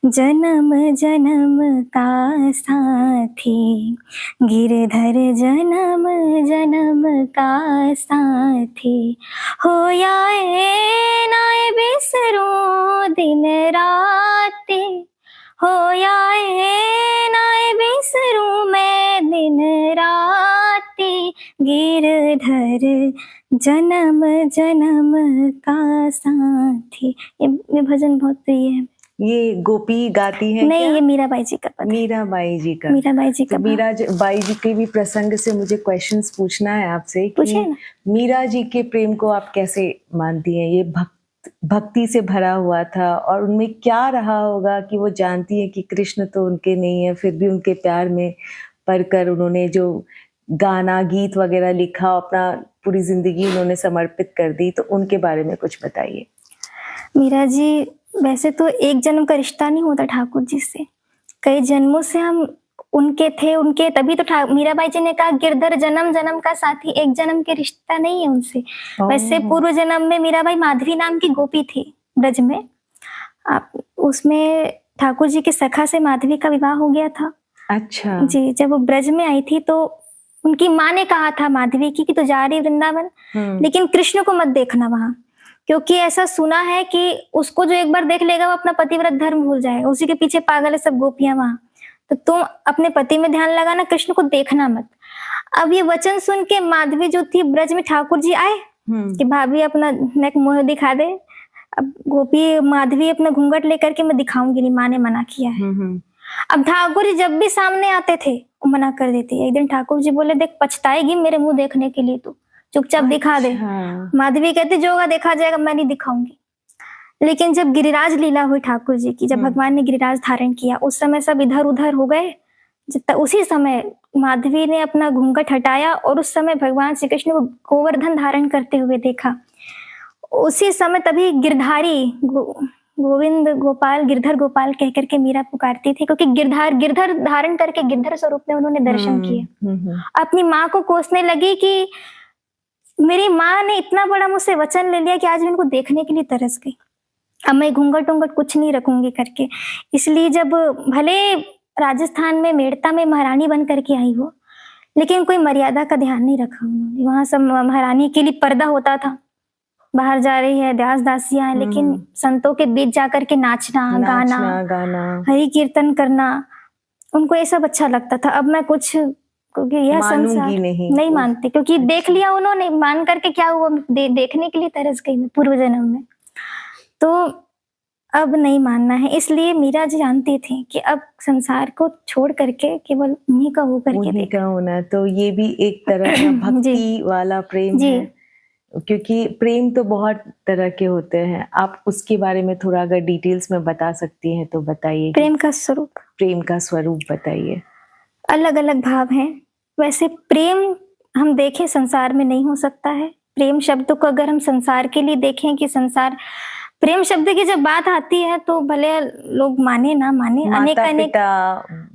जन्म जन्म का साथी, गिरधर जन्म जन्म का साथी। होया नाय बिसरूं दिन राती, होया नाय बिसरूं मैं दिन राती, गिरधर जन्म जन्म का साथी। ये भजन बहुत प्रिय है। ये गोपी गाती है नहीं, क्या? ये मीराबाई जी का पद है। मीराबाई जी का। मीराबाई जी का तो मीराबाई जी के भी प्रसंग से मुझे क्वेश्चंस पूछना है आपसे पूछिए कि ना। मीरा जी के प्रेम को आप कैसे मानती हैं? ये भक्ति से भरा हुआ था और उनमें क्या रहा होगा कि वो जानती है कि कृष्ण तो उनके नहीं है, फिर भी उनके प्यार में पड़कर उन्होंने जो गाना गीत वगैरह लिखा, अपना पूरी जिंदगी उन्होंने समर्पित कर दी। तो उनके बारे में कुछ बताइए। मीरा जी वैसे तो एक जन्म का रिश्ता नहीं होता ठाकुर जी से, कई जन्मों से हम उनके थे, उनके तभी तो मीराबाई जी ने कहा गिरधर जन्म जन्म का साथी, एक जन्म के रिश्ता नहीं है उनसे। वैसे पूर्व जन्म में मीराबाई माधवी नाम की गोपी थी ब्रज में, उसमें ठाकुर जी के सखा से माधवी का विवाह हो गया था। अच्छा जी, जब वो ब्रज में आई थी तो उनकी माँ ने कहा था माधवी की कि तू जा रही वृंदावन, लेकिन कृष्ण को मत देखना वहां, क्योंकि ऐसा सुना है कि उसको जो एक बार देख लेगा वो अपना पतिव्रत धर्म भूल जाएगा, उसी के पीछे पागल है सब गोपियां वहां, तो तुम अपने पति में ध्यान लगाना, कृष्ण को देखना मत। अब ये वचन सुन के माधवी जो थी ब्रज में, ठाकुर जी आए कि भाभी अपना नेक मुंह दिखा दे। अब गोपी माधवी अपना घूंघट लेकर के मैं दिखाऊंगी नहीं, माँ ने मना किया है। अब ठाकुर जी जब भी सामने आते थे वो मना कर देते। एक दिन ठाकुर जी बोले देख पछताएगी मेरे मुंह देखने के लिए, तो चुपचाप दिखा दे। माधवी कहती जो होगा देखा जाएगा, मैं नहीं दिखाऊंगी। लेकिन जब गिरिराज लीला हुई ठाकुर जी की, जब भगवान ने गिरिराज धारण किया, उस समय सब इधर उधर हो गए। उसी समय माधवी ने अपना घूंघट हटाया और उस समय भगवान श्री कृष्ण को गोवर्धन धारण करते हुए देखा। उसी समय तभी गिरधारी गोविंद गोपाल, गिरधर गोपाल कह करके मीरा पुकारती थी, क्योंकि गिरधर धारण करके गिरधर स्वरूप में उन्होंने दर्शन किए। अपनी माँ को कोसने लगी कि मेरी माँ ने इतना बड़ा मुझसे वचन ले लिया कि आज मैं इनको देखने के लिए तरस गई, अब मैं घूंघट उंघट कुछ नहीं रखूंगी करके। इसलिए जब भले राजस्थान में मेड़ता में महारानी बन करके आई हो, लेकिन कोई मर्यादा का ध्यान नहीं रखा उन्होंने। वहां सब महारानी के लिए पर्दा होता था, बाहर जा रही है, दास दासियां हैं, लेकिन संतों के बीच जाकर के नाचना गाना हरि कीर्तन करना, उनको ये सब अच्छा लगता था। अब मैं कुछ, क्योंकि यह संसार नहीं मानती, क्योंकि देख लिया उन्होंने, मान करके क्या हुआ, देखने के लिए तरस गई मैं पूर्व जन्म में, तो अब नहीं मानना है। इसलिए मीरा जी जानती थी कि अब संसार को छोड़ करके केवल उन्हीं का हो करके उन्हीं का होना। तो ये भी एक तरह का भक्ति वाला प्रेम है, क्योंकि प्रेम तो बहुत तरह के होते हैं। आप उसके बारे में थोड़ा अगर डिटेल्स में बता सकती हैं तो बताइए। प्रेम का स्वरूप बताइए। अलग अलग भाव हैं। वैसे प्रेम हम देखें संसार में नहीं हो सकता है। प्रेम शब्द को अगर हम संसार के लिए देखें कि संसार, प्रेम शब्द की जब बात आती है तो भले लोग माने ना माने, अनेक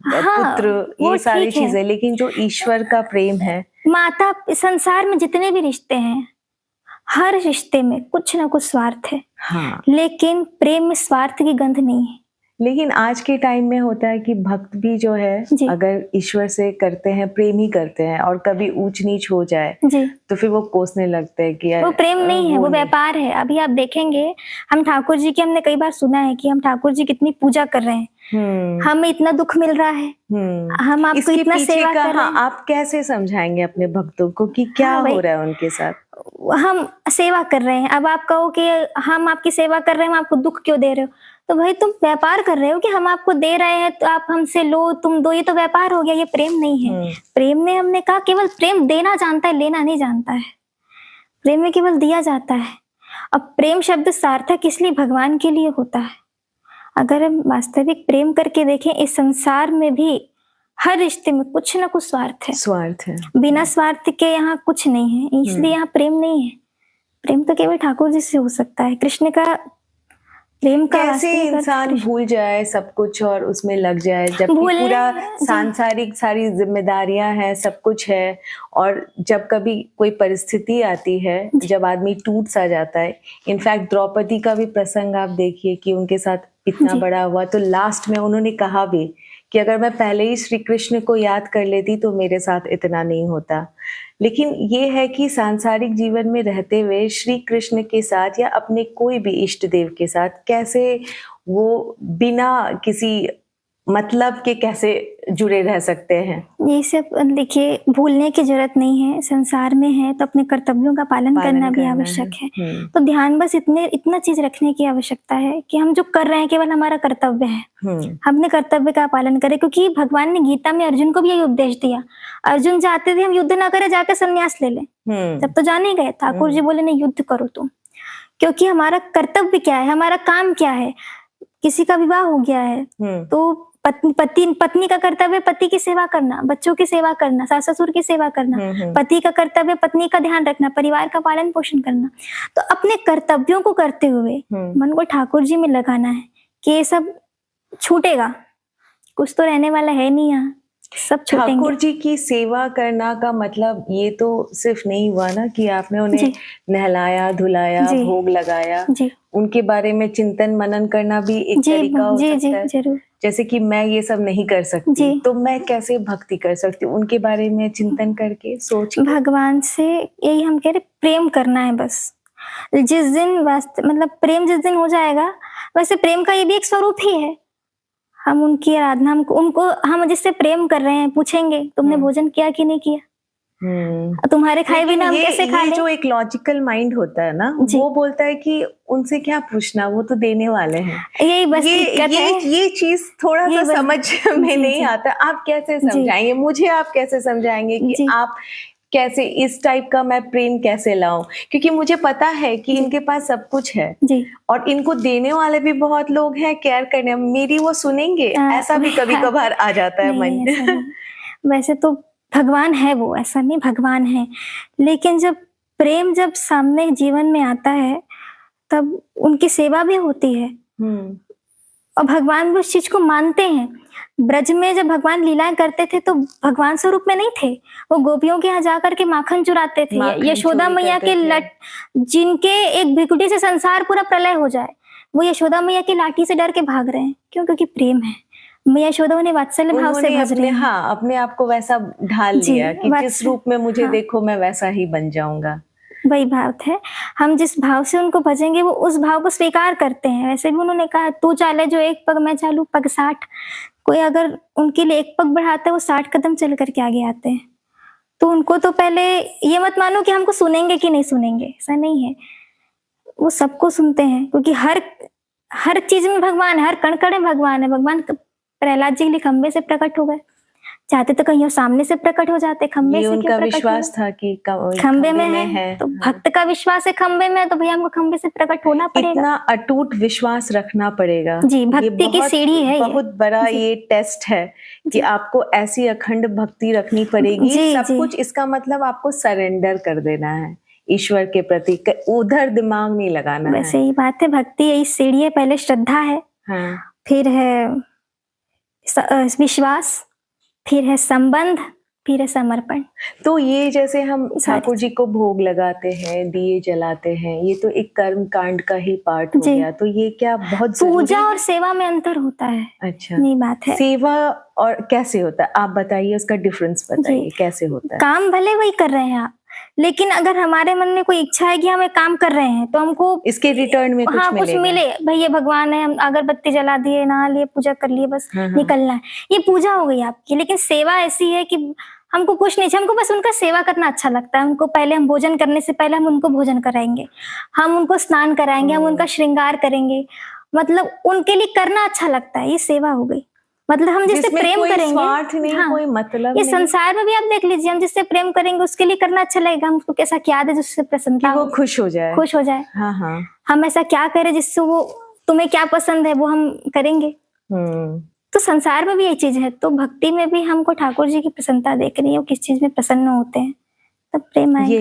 पुत्र, ये सारी चीजें, लेकिन जो ईश्वर का प्रेम है, माता, संसार में जितने भी रिश्ते हैं, हर रिश्ते में कुछ ना कुछ स्वार्थ है। लेकिन प्रेम में स्वार्थ की गंध नहीं है। लेकिन आज के टाइम में होता है कि भक्त भी जो है अगर ईश्वर से करते हैं, प्रेम ही करते हैं, और कभी ऊंच नीच हो जाए तो फिर वो कोसने लगते हैं कि वो प्रेम नहीं है, वो व्यापार है। अभी आप देखेंगे, हम ठाकुर जी की, हमने कई बार सुना है कि हम ठाकुर जी कितनी पूजा कर रहे हैं, हमें इतना दुख मिल रहा है, हम आपको इतना सेवा कर रहे हैं। आप कैसे समझाएंगे अपने भक्तों को कि क्या हो रहा है उनके साथ? हम सेवा कर रहे हैं, अब आप कहो कि हम आपकी सेवा कर रहे हैं, हम आपको दुख क्यों दे रहे हो? तो भाई तुम व्यापार कर रहे हो कि हम आपको दे रहे हैं तो आप हमसे लो, तुम दो, ये तो व्यापार हो गया, ये प्रेम नहीं है। प्रेम में हमने कहा केवल प्रेम देना जानता है, लेना नहीं जानता है। प्रेम में केवल दिया जाता है। अब प्रेम शब्द सार्थक इसलिए भगवान के लिए होता है। अगर हम वास्तविक प्रेम करके देखें, इस संसार में भी हर रिश्ते में कुछ ना कुछ स्वार्थ है। बिना स्वार्थ के यहाँ कुछ नहीं है, इसलिए यहाँ प्रेम नहीं है। प्रेम तो केवल ठाकुर जी से हो सकता है। कृष्ण का प्रेम का कैसे इंसान भूल जाए सब कुछ और उसमें लग जाए, जबकि पूरा सांसारिक सारी जिम्मेदारियां हैं, सब कुछ है, और जब कभी कोई परिस्थिति आती है जब आदमी टूट सा जाता है। इनफैक्ट द्रौपदी का भी प्रसंग आप देखिए कि उनके साथ इतना बड़ा हुआ, तो लास्ट में उन्होंने कहा भी कि अगर मैं पहले ही श्री कृष्ण को याद कर लेती तो मेरे साथ इतना नहीं होता। लेकिन ये है कि सांसारिक जीवन में रहते हुए श्री कृष्ण के साथ या अपने कोई भी इष्ट देव के साथ कैसे वो बिना किसी मतलब के कैसे जुड़े रह सकते हैं। ये सब देखिए भूलने की जरूरत नहीं है, संसार में है तो अपने कर्तव्यों का पालन करना भी आवश्यक है। तो ध्यान बस इतना चीज रखने की आवश्यकता है कि हम जो कर रहे हैं केवल हमारा कर्तव्य है, हमने कर्तव्य का पालन करें। क्योंकि भगवान ने गीता में अर्जुन को भी यही उपदेश दिया। अर्जुन चाहते थे हम युद्ध ना करें, जाकर संन्यास ले लें, तब तो जाने गए। ठाकुर जी बोले नहीं, युद्ध करो तुम, क्योंकि हमारा कर्तव्य क्या है, हमारा काम क्या है। किसी का विवाह हो गया है तो पत्नी का कर्तव्य पति की सेवा करना, बच्चों की सेवा करना, सास ससुर की सेवा करना। पति का कर्तव्य पत्नी का ध्यान रखना, परिवार का पालन पोषण करना। तो अपने कर्तव्यों को करते हुए मन को ठाकुर जी में लगाना है कि ये सब छूटेगा, कुछ तो रहने वाला है नहीं, यहाँ सब छूटेंगे। ठाकुर जी की सेवा करना का मतलब ये तो सिर्फ नहीं हुआ ना कि आपने उन्हें नहलाया धुलाया, भोग लगाया। उनके बारे में चिंतन मनन करना भी एक तरीका हो सकता है। जरूर। जैसे कि मैं ये सब नहीं कर सकती तो मैं कैसे भक्ति कर सकती हूँ, उनके बारे में चिंतन करके सोच के। भगवान से यही हम कह रहे, प्रेम करना है बस। जिस दिन मतलब प्रेम जिस दिन हो जाएगा, वैसे प्रेम का ये भी एक स्वरूप ही है। हम उनकी आराधना, हम जिससे प्रेम कर रहे हैं पूछेंगे तुमने भोजन किया कि नहीं किया, तुम्हारे खाए बिना हम कैसे खा लें। जो एक लॉजिकल माइंड होता है ना, वो बोलता है कि उनसे क्या पूछना, वो तो देने वाले हैं। यही बस ये चीज थोड़ा सा समझ में नहीं आता। आप कैसे समझाएंगे मुझे, आप कैसे समझाएंगे कि आप कैसे इस टाइप का मैं प्रेम कैसे लाऊं, क्योंकि मुझे पता है कि इनके पास सब कुछ है और इनको देने वाले भी बहुत लोग हैं, केयर करने, मेरी वो सुनेंगे, ऐसा भी कभी कभार आ जाता है मन। वैसे तो भगवान है वो, ऐसा नहीं, भगवान है, लेकिन जब प्रेम जब सामने जीवन में आता है तब उनकी सेवा भी होती है और भगवान भी उस चीज को मानते हैं। ब्रज में जब भगवान लीलाएं करते थे तो भगवान स्वरूप में नहीं थे, वो गोपियों के यहाँ जाकर के माखन चुराते थे। यशोदा मैया के जिनके एक भिकुटी से संसार पूरा प्रलय हो जाए, वो यशोदा मैया की लाठी से डर के भाग रहे हैं। क्यों? क्योंकि प्रेम है। मैया यशोदा उन्हें वात्सल्य भाव से भज रही हैं। अपने आप को वैसा ढाल लिया कि जिस रूप में मुझे देखो मैं वैसा ही बन जाऊंगा। वही भाव है, हम जिस भाव से उनको भजेंगे वो उस भाव को स्वीकार करते हैं। वैसे भी उन्होंने कहा तू चाले जो एक पग, मैं चालू पग 60। कोई अगर उनके लिए एक पग बढ़ाता है वो 60 कदम चल करके आगे आते हैं। तो उनको तो पहले ये मत मानो कि हमको सुनेंगे कि नहीं सुनेंगे, ऐसा नहीं है, वो सबको सुनते हैं। क्योंकि हर चीज में भगवान है, हर कण कण में भगवान है। भगवान प्रहलाद जी के लिए खंबे से प्रकट हो गए, चाहते तो कहीं सामने से प्रकट हो जाते, खंबे से उनका विश्वास था कि खंबे में है। तो भक्त का विश्वास है खंबे में, तो भैया हमको खंबे से प्रकट होना पड़ेगा। इतना अटूट विश्वास रखना पड़ेगा जी, भक्ति की सीढ़ी है। बहुत बड़ा ये टेस्ट है कि आपको ऐसी अखंड भक्ति रखनी पड़ेगी। सब कुछ, इसका मतलब आपको सरेंडर कर देना है ईश्वर के प्रति, उधर दिमाग नहीं लगाना है। वैसे ही बात है, भक्ति यही सीढ़ी है। पहले श्रद्धा है, फिर है विश्वास, फिर है संबंध, फिर है समर्पण। तो ये जैसे हम ठाकुर जी को भोग लगाते हैं, दिए जलाते हैं, ये तो एक कर्म कांड का ही पार्ट हो गया। तो ये क्या बहुत पूजा और सेवा में अंतर होता है? अच्छा, ये बात है। सेवा और कैसे होता है, आप बताइए, उसका डिफरेंस बताइए, कैसे होता है? काम भले वही कर रहे हैं आप, लेकिन अगर हमारे मन में कोई इच्छा है कि हम एक काम कर रहे हैं तो हमको इसके रिटर्न में कुछ मिले। भैया भगवान है, हम अगरबत्ती जला दिए, नहा लिए, पूजा कर लिए, बस निकलना है, ये पूजा हो गई आपकी। लेकिन सेवा ऐसी है कि हमको कुछ नहीं चाहिए, हमको बस उनका सेवा करना अच्छा लगता है। हमको पहले, हम भोजन करने से पहले हम उनको भोजन कराएंगे, हम उनको स्नान कराएंगे, हम उनका श्रृंगार करेंगे, मतलब उनके लिए करना अच्छा लगता है, ये सेवा हो गई। मतलब हम जिससे जिसमें प्रेम कोई करेंगे, स्वार्थ नहीं, हाँ, कोई मतलब ये नहीं, संसार में भी आप देख लीजिए, हम जिससे प्रेम करेंगे उसके लिए करना अच्छा लगेगा, हम उसको कैसा क्या दे जिससे कि प्रसन्नता वो हो, खुश हो जाए। खुश हो जाए। हाँ हाँ। हम ऐसा क्या करें जिससे वो, तुम्हें क्या पसंद है वो हम करेंगे। तो संसार में भी ये चीज है, तो भक्ति में भी हमको ठाकुर जी की प्रसन्नता देखनी है, वो किस चीज में प्रसन्न होते हैं, तब प्रेम आएगा।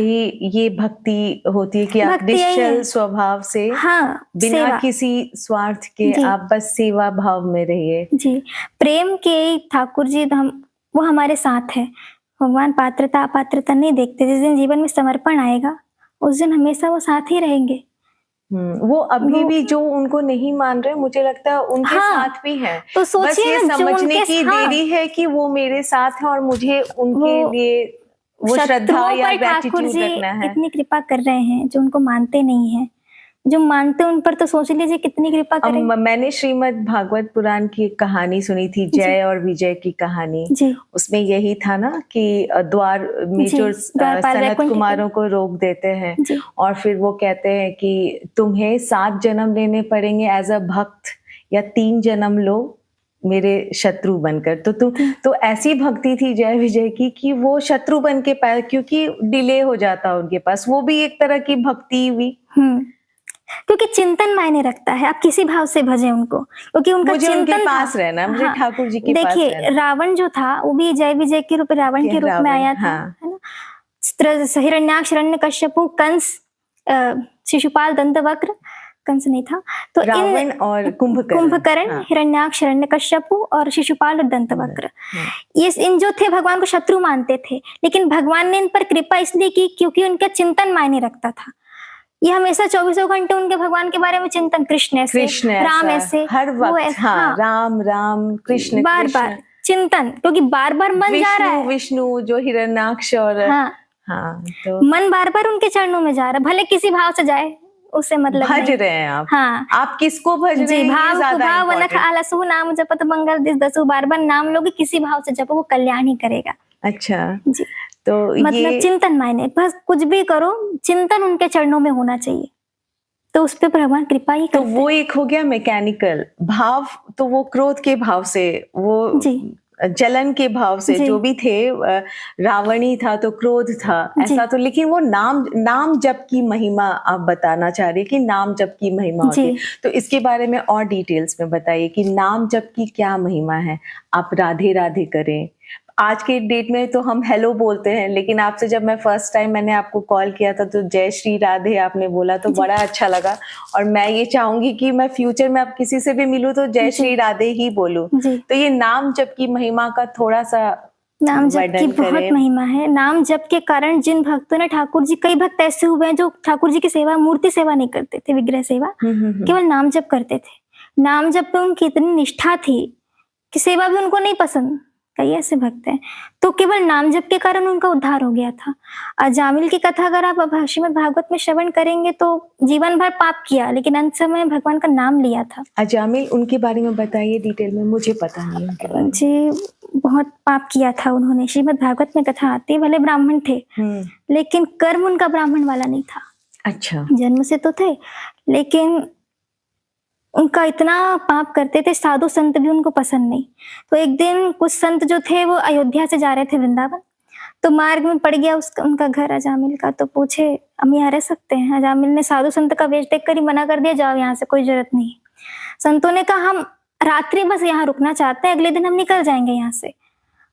ये भक्ति होती है कि आप भक्ति यही निश्चल है। स्वभाव से, हाँ, बिना सेवा। किसी स्वार्थ के जी। आप बस सेवा भाव में रहिए। जी, प्रेम के ठाकुर जी हम, वो हमारे साथ है। भगवान पात्रता अपात्रता नहीं देखते, जिस दिन जीवन में समर्पण आएगा उस दिन हमेशा वो साथ ही रहेंगे। वो अभी वो, भी जो उनको नहीं मान रहे, मुझे लगता है उनके हाँ, साथ भी है। तो बस सोचिए ये ना, जो समझने उनके, की हाँ, देरी है कि वो मेरे साथ है और मुझे उनके वो लिए वो श्रद्धा शत्रुओं या पर ठाकुर ग्रेटिट्यूड जी रखना है। इतनी कृपा कर रहे हैं, जो उनको मानते नहीं है, जो मानते उन पर तो सोच लीजिए कितनी कृपा करें। मैंने श्रीमद् भागवत पुराण की एक कहानी सुनी थी, जय और विजय की कहानी। जी उसमें यही था ना कि द्वार में जी, जो द्वारपाल सनत वैकुंठ कुमारों को रोक देते हैं जी और फिर वो कहते हैं कि तुम्हें 7 जन्म लेने पड़ेंगे एज अ भक्त, या 3 जन्म लो मेरे शत्रु बनकर। तो ऐसी भक्ति थी जय विजय की कि वो शत्रु बन के पाए, क्योंकि डिले हो जाता उनके पास, वो भी एक तरह की भक्ति हुई। क्योंकि चिंतन मायने रखता है, आप किसी भाव से भजें उनको, क्योंकि उनका मुझे चिंतन उनके पास था। रहना, मुझे हाँ, ठाकुर जी के पास देखिए रहना। रावण जो था वो भी जय विजय के रूप रावण के रूप में आया था, हाँ। है ना। हिरण्याक्ष, हिरण्यकश्यपु, कंस, शिशुपाल, दंतवक्र, कंस नहीं था, तो रावण और कुंभकर्ण, हाँ। हिरण्याक्ष, हिरण्यकश्यपु और शिशुपाल और दंतवक्र, ये इन जो थे भगवान को शत्रु मानते थे, लेकिन भगवान ने इन पर कृपा इसलिए की क्योंकि उनका चिंतन मायने रखता था। ये हमेशा 24 घंटे उनके भगवान के बारे में चिंतन, कृष्ण ऐसे, राम ऐसे, हर वक्त, हाँ, राम राम कृष्ण बार बार चिंतन, क्योंकि बार बार मन जा रहा है, विष्णु जो हिरण्याक्ष और हाँ, तो मन बार बार उनके चरणों में जा रहा है, भले किसी भाव से जाए उससे मतलब भज नहीं। रहे हैं आप। हाँ, आप किसको भज रहे हैं, भाव ज्यादा भाव वनख आलसु नाम जपत मंगल दिस दसु, बार बार नाम लोगे किसी भाव से जपो, वो कल्याण ही करेगा। अच्छा जी, तो मतलब चिंतन मायने, बस कुछ भी करो चिंतन उनके चरणों में होना चाहिए, तो उस पे भगवान कृपा ही करते। तो वो एक हो गया मैकेनिकल भाव, तो वो क्रोध के भाव से, वो जलन के भाव से जो भी थे, रावणी था तो क्रोध था ऐसा, तो लेकिन वो नाम जप की महिमा आप बताना चाह रही है कि नाम जप की महिमा होती है, तो इसके बारे में और डिटेल्स में बताइए कि नाम जप की क्या महिमा है। आप राधे राधे करें, आज के डेट में तो हम हेलो बोलते हैं, लेकिन आपसे जब मैं फर्स्ट टाइम मैंने आपको कॉल किया था तो जय श्री राधे आपने बोला, तो बड़ा अच्छा लगा। और मैं ये चाहूंगी कि मैं फ्यूचर में अब किसी से भी मिलूं तो जय श्री राधे ही बोलूं। तो ये नाम जप की महिमा का थोड़ा सा नाम जप की बहुत महिमा है। नाम जप के कारण जिन भक्तों ने, ठाकुर जी, कई भक्त ऐसे हुए हैं जो ठाकुर जी की सेवा, मूर्ति सेवा नहीं करते थे, विग्रह सेवा, केवल नाम जप करते थे। नाम जप पे उनकी इतनी निष्ठा थी कि सेवा भी उनको नहीं पसंद, कई ऐसे भक्त हैं, तो केवल नाम जप के कारण उनका उद्धार हो गया था। अजामिल की कथा अगर आप श्रीमद् भागवत में श्रवण करेंगे तो जीवन भर पाप किया, लेकिन अंत समय भगवान का नाम लिया था। अजामिल, उनके बारे में बताइए डिटेल में, मुझे पता नहीं उनके बारे में। जी, बहुत पाप किया था उन्होंने, श्रीमद् भागवत में कथा आती है। भले ब्राह्मण थे लेकिन कर्म उनका ब्राह्मण वाला नहीं था। अच्छा, जन्म से तो थे लेकिन उनका इतना पाप करते थे, साधु संत भी उनको पसंद नहीं। तो एक दिन कुछ संत जो थे वो अयोध्या से जा रहे थे वृंदावन, तो मार्ग में पड़ गया उनका घर अजामिल का, तो पूछे हम यहाँ रह सकते हैं? अजामिल ने साधु संत का वेश देखकर ही मना कर दिया, जाओ यहाँ से, कोई जरूरत नहीं। संतों ने कहा हम रात्रि बस यहाँ रुकना चाहते हैं, अगले दिन हम निकल जाएंगे यहाँ से,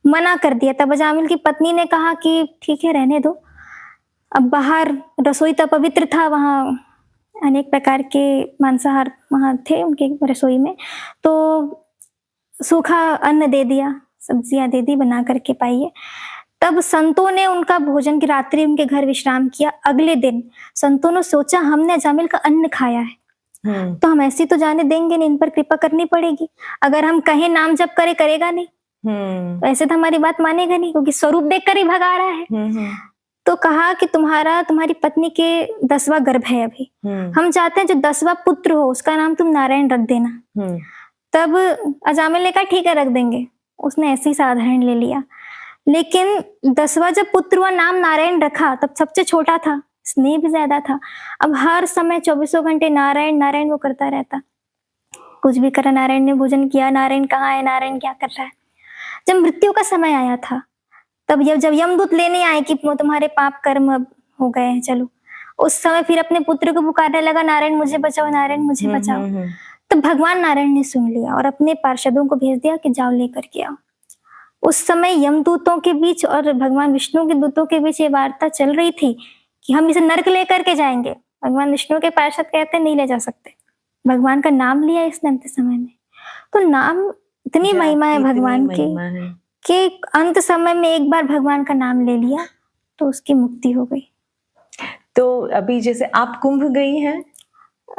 मना कर दिया। तब अजामिल की पत्नी ने कहा कि ठीक है रहने दो। अब बाहर रसोई तो पवित्र था, वहाँ अनेक प्रकार के मांसाहार वहाँ थे उनके रसोई में, तो सूखा अन्न दे दिया, सब्जियां दे दी बना करके पाइए। तब संतों ने उनका भोजन की रात्रि उनके घर विश्राम किया। अगले दिन संतों ने सोचा हमने अजामिल का अन्न खाया है तो हम ऐसी तो जाने देंगे नहीं, इन पर कृपा करनी पड़ेगी। अगर हम कहें नाम जप करे, करेगा नहीं, तो ऐसे तो हमारी बात मानेगा नहीं, क्योंकि स्वरूप देख कर ही भगा रहा है। तो कहा कि तुम्हारी पत्नी के 10वां गर्भ है अभी, हम चाहते हैं जो 10वां पुत्र हो उसका नाम तुम नारायण रख देना। तब अजामिल ने कहा ठीक है रख देंगे, उसने ऐसे ही साधारण ले लिया। लेकिन 10वां जब पुत्र हुआ, नाम नारायण रखा, तब सबसे छोटा था, स्नेह भी ज्यादा था। अब हर समय 24 घंटे नारायण नारायण वो करता रहता। कुछ भी करा, नारायण ने भोजन किया, नारायण कहाँ है, नारायण क्या कर रहा है। जब मृत्यु का समय आया था, तब जब यमदूत लेने आए कि तुम्हारे पाप कर्म अब हो गए हैं, चलो, उस समय फिर अपने पुत्र को पुकारने लगा, नारायण मुझे बचाओ, नारायण मुझे बचाओ। तो भगवान नारायण ने सुन लिया और अपने पार्षदों को भेज दिया कि जाओ लेकर के आओ। उस समय यमदूतों के बीच और भगवान विष्णु के दूतों के बीच ये वार्ता चल रही थी कि हम इसे नरक लेकर के जाएंगे। भगवान विष्णु के पार्षद कहते नहीं ले जा सकते। भगवान का नाम लिया इसने अंत समय में। तो नाम इतनी महिमा है भगवान की कि अंत समय में एक बार भगवान का नाम ले लिया तो उसकी मुक्ति हो गई। तो अभी जैसे आप कुंभ गई हैं?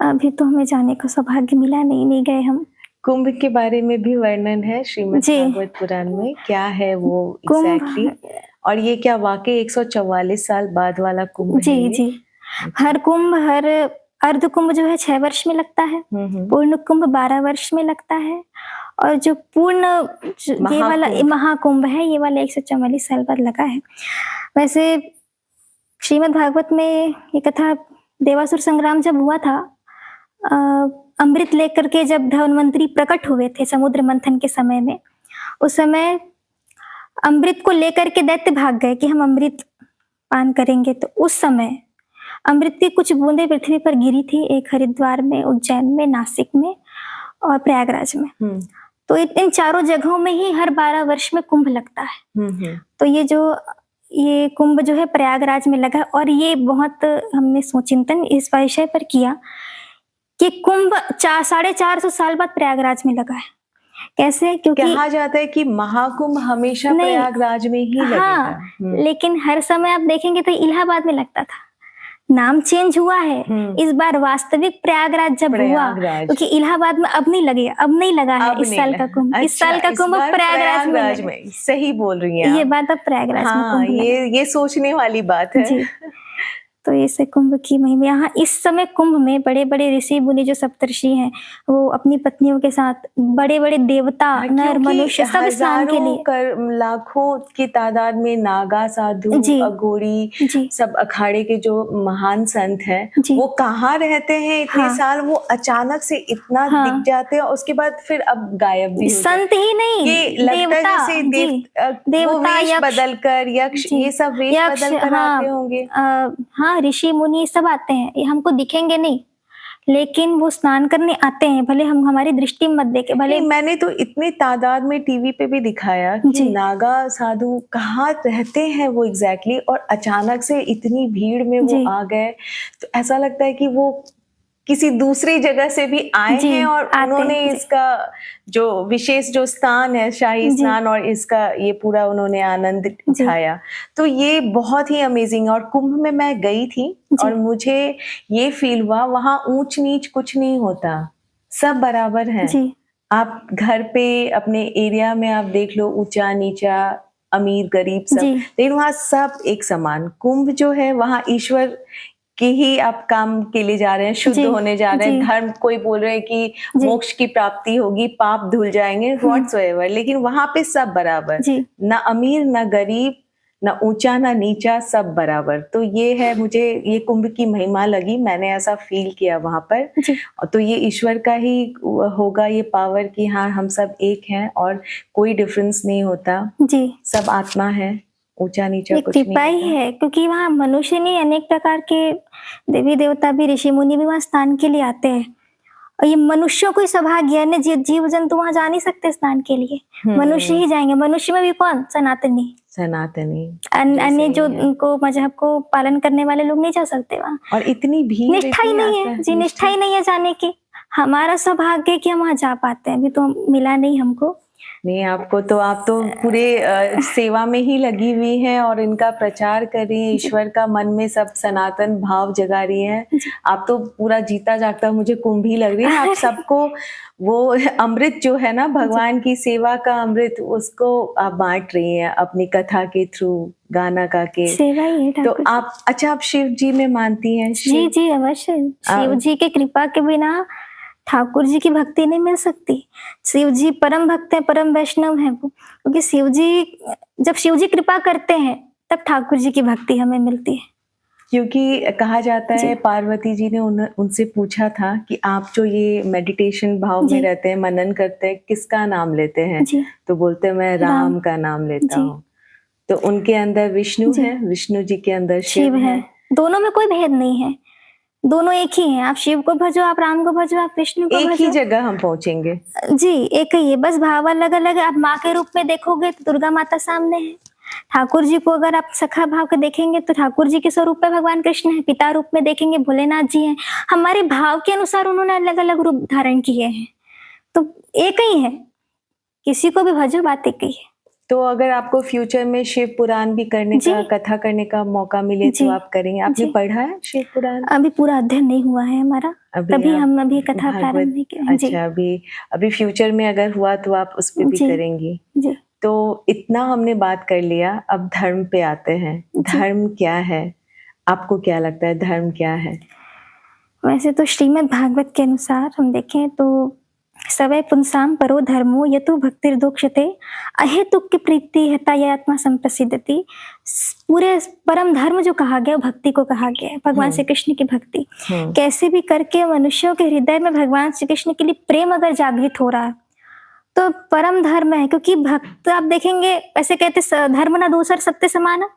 अभी तो हमें जाने का सौभाग्य मिला नहीं गए हम। कुंभ के बारे में भी वर्णन है श्रीमद् भागवत पुराण में, क्या है वो एग्जैक्टली? और ये क्या वाकई 144 साल बाद वाला कुंभ जी है? जी, हर कुंभ, हर अर्ध कुंभ जो है 6 वर्ष में लगता है, पूर्ण कुंभ 12 वर्ष में लगता है, और जो पूर्ण ये वाला महाकुंभ है ये वाला 144 साल बाद लगा है। वैसे श्रीमद् भागवत में ये कथा देवासुर संग्राम जब हुआ था, अमृत लेकर के जब धन्वंतरी प्रकट हुए थे समुद्र मंथन के समय में, उस समय अमृत को लेकर के दैत्य भाग गए कि हम अमृत पान करेंगे। तो उस समय अमृत की कुछ बूंदें पृथ्वी पर गिरी थी, एक हरिद्वार में, उज्जैन में, नासिक में और प्रयागराज में। तो इन चारों जगहों में ही हर 12 वर्ष में कुंभ लगता है। तो ये कुंभ जो है प्रयागराज में लगा, और ये बहुत हमने चिंतन इस विषय पर किया कि कुंभ 450 साल बाद प्रयागराज में लगा है। कैसे? क्योंकि कहा जाता है कि महाकुंभ हमेशा प्रयागराज में ही लगेगा। हाँ, लेकिन हर समय आप देखेंगे तो इलाहाबाद में लगता था। नाम चेंज हुआ है इस बार, वास्तविक प्रयागराज जब हुआ, क्योंकि इलाहाबाद में अब नहीं लगा है इस साल का कुंभ। इस साल का कुंभ प्रयागराज में। सही बोल रही हैं ये बात अब प्रयागराज में कुंभ लगा। ये सोचने वाली बात है जी। तो ऐसे कुंभ की महिमा, यहाँ इस समय कुंभ में बड़े बड़े ऋषि मुनि जो सप्तर्षि हैं वो अपनी पत्नियों के साथ, बड़े बड़े देवता, नर, मनुष्य सब स्नान के लिए, लाखों की तादाद में नागा, साधु, अघोरी, सब अखाड़े के जो महान संत हैं वो कहाँ रहते हैं इतने साल, वो अचानक से इतना दिख जाते हैं, उसके बाद फिर अब गायब भी हो संत ही नहीं, ये लगता है जैसे देवता बदल कर, यक्ष, ये सब वेश बदल कर आते होंगे। हाँ, ऋषि मुनि सब आते हैं, ये हमको दिखेंगे नहीं, लेकिन वो स्नान करने आते हैं, भले हम हमारी दृष्टि मत देखे। भले मैंने तो इतनी तादाद में टीवी पे भी दिखाया कि नागा साधु कहाँ रहते हैं वो एग्जैक्टली, और अचानक से इतनी भीड़ में वो आ गए, तो ऐसा लगता है कि वो किसी दूसरी जगह से भी आए हैं और उन्होंने इसका जो विशेष जो स्थान है, शाही स्नान, और इसका ये पूरा उन्होंने आनंद उठाया। तो ये बहुत ही अमेजिंग। और कुंभ में मैं गई थी और मुझे ये फील हुआ वहां ऊंच नीच कुछ नहीं होता, सब बराबर हैं। आप घर पे अपने एरिया में आप देख लो, ऊंचा नीचा, अमीर गरीब सब, लेकिन वहां सब एक समान। कुंभ जो है वहां ईश्वर कि ही आप काम के लिए जा रहे हैं, शुद्ध होने जा रहे हैं। धर्म, कोई बोल रहे हैं कि मोक्ष की प्राप्ति होगी, पाप धुल जाएंगे, व्हाटसोएवर, लेकिन वहां पे सब बराबर, ना अमीर ना गरीब, ना ऊंचा ना नीचा, सब बराबर। तो ये है, मुझे ये कुंभ की महिमा लगी, मैंने ऐसा फील किया वहां पर। तो ये ईश्वर का ही होगा ये पावर कि हाँ हम सब एक हैं और कोई डिफरेंस नहीं होता, सब आत्मा है, ऊंचा नीचा कुछ नहीं है। क्योंकि वहाँ मनुष्य नहीं, अनेक प्रकार के देवी देवता भी, ऋषि मुनि भी वहाँ स्नान के लिए आते हैं। और ये मनुष्यों को ही सौभाग्य है, जीव जंतु वहाँ जा नहीं सकते स्नान के लिए, मनुष्य ही जाएंगे। मनुष्य में भी कौन? सनातनी, अन्य जो उनको मजहब को पालन करने वाले लोग नहीं जा सकते वहाँ। और इतनी भीड़, निष्ठा ही नहीं है जी, निष्ठा ही नहीं है जाने की। हमारा सौभाग्य है कि हम वहाँ जा पाते हैं, अभी तो मिला नहीं हमको। नहीं, आपको तो, आप तो पूरे सेवा में ही लगी हुई हैं और इनका प्रचार कर रही हैं, ईश्वर का मन में सब सनातन भाव जगा रही हैं। आप तो पूरा जीता जागता मुझे कुंभ ही लग रही है। आप सबको वो अमृत जो है ना, भगवान की सेवा का अमृत, उसको आप बांट रही हैं अपनी कथा के थ्रू, गाना गा के। सेवा ही है। तो आप, अच्छा, आप शिव जी में मानती हैं? जी अवश्य। शिव जी के कृपा के बिना ठाकुर जी की भक्ति नहीं मिल सकती। शिव जी परम भक्त हैं, परम वैष्णव हैं वो, क्योंकि शिव जी, जब शिव जी कृपा करते हैं तब ठाकुर जी की भक्ति हमें मिलती है। क्योंकि कहा जाता जी। है पार्वती जी ने उनसे पूछा था कि आप जो ये मेडिटेशन भाव में जी। रहते हैं, मनन करते हैं, किसका नाम लेते हैं? जी। तो बोलते हैं मैं राम। राम का नाम लेता जी। हूँ। तो उनके अंदर विष्णु जी। है, विष्णु जी के अंदर शिव शिव है, है। दोनों में कोई भेद नहीं है, दोनों एक ही हैं। आप शिव को भजो, आप राम को भजो, आप विष्णु को एक ही भजो। जगह हम पहुंचेंगे। जी, एक ही है, बस भाव अलग-अलग है। आप माँ के रूप में देखोगे तो दुर्गा माता सामने है। ठाकुर जी को अगर आप सखा भाव के देखेंगे तो ठाकुर जी के स्वरूप में भगवान कृष्ण है। पिता रूप में देखेंगे भोलेनाथ जी हैं। हमारे भाव के अनुसार उन्होंने अलग-अलग रूप धारण किए हैं। तो एक ही है, किसी को भी भजो, बात एक ही है। तो अगर आपको फ्यूचर में शिव पुराण भी करने जी। का, कथा करने का मौका मिले तो जी। आप करेंगे? आपने जी। पढ़ा है शिव पुराण? अभी पूरा अध्ययन नहीं हुआ है हमारा, तभी आप हम अभी कथा भागवत, प्रारंभ नहीं किए। जी। अच्छा, अभी फ्यूचर में अगर हुआ तो आप उस पे भी जी। करेंगी। जी। तो इतना हमने बात कर लिया, अब धर्म पे आते हैं। जी। धर्म क्या है? आपको क्या लगता है धर्म क्या है? वैसे तो श्रीमद् भागवत के अनुसार हम देखें तो सवै पुंसाम परो धर्मो यतो भक्तिर्दोक्षते अहेतुक की प्रीति हता ये आत्मा संप्रसिद्धति। पूरे परम धर्म जो कहा गया भक्ति को कहा गया है, भगवान श्री कृष्ण की भक्ति। कैसे भी करके मनुष्यों के हृदय में भगवान श्री कृष्ण के लिए प्रेम अगर जागृत हो रहा है तो परम धर्म है। क्योंकि भक्त आप देखेंगे ऐसे कहते धर्म ना दूसर सत्य समान,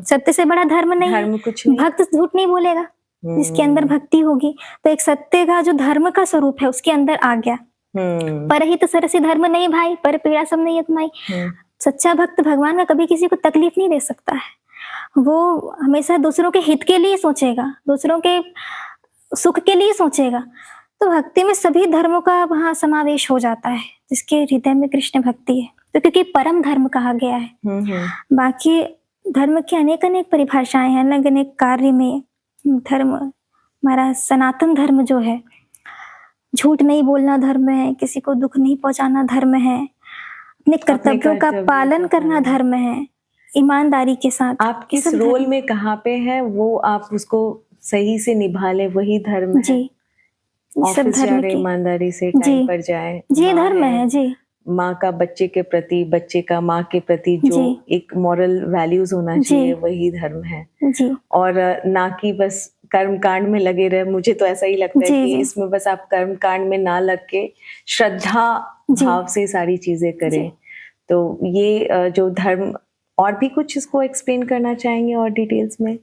सत्य से बड़ा धर्म नहीं है। धर्म कुछ नहीं। भक्त झूठ नहीं बोलेगा जिसके अंदर भक्ति होगी। तो एक सत्य का जो धर्म का स्वरूप है उसके अंदर आ गया। परहित सरसी धर्म नहीं भाई, पर पीड़ा सब नहीं यतमाई। सच्चा भक्त भगवान का कभी किसी को तकलीफ नहीं दे सकता है। वो हमेशा दूसरों के हित के लिए सोचेगा, दूसरों के सुख के लिए सोचेगा। तो भक्ति में सभी धर्मों का वहाँ समावेश हो जाता है जिसके हृदय में कृष्ण भक्ति है। तो क्योंकि परम धर्म कहा गया है। बाकी धर्म की अनेक अनेक परिभाषाएं हैं, अलग अनेक कार्य में धर्म। हमारा सनातन धर्म जो है, झूठ नहीं बोलना धर्म है, किसी को दुख नहीं पहुंचाना धर्म है, अपने कर्तव्यों का पालन करना धर्म है, ईमानदारी के साथ। आप किस रोल में कहाँ पे हैं वो आप उसको सही से निभा ले, वही धर्म है। जी, ऑफिस जा रहे ईमानदारी से, टाइम पर जाए, जी धर्म है। जी, माँ का बच्चे के प्रति, बच्चे का माँ के प्रति जो एक मॉरल वैल्यूज होना चाहिए वही धर्म है। जी। और ना कि बस कर्म कांड में लगे रहे। मुझे तो ऐसा ही लगता है कि इसमें बस आप कर्म कांड में ना लग के श्रद्धा भाव से सारी चीजें करें। तो ये जो धर्म, और भी कुछ इसको एक्सप्लेन करना चाहेंगे और डिटेल्स में?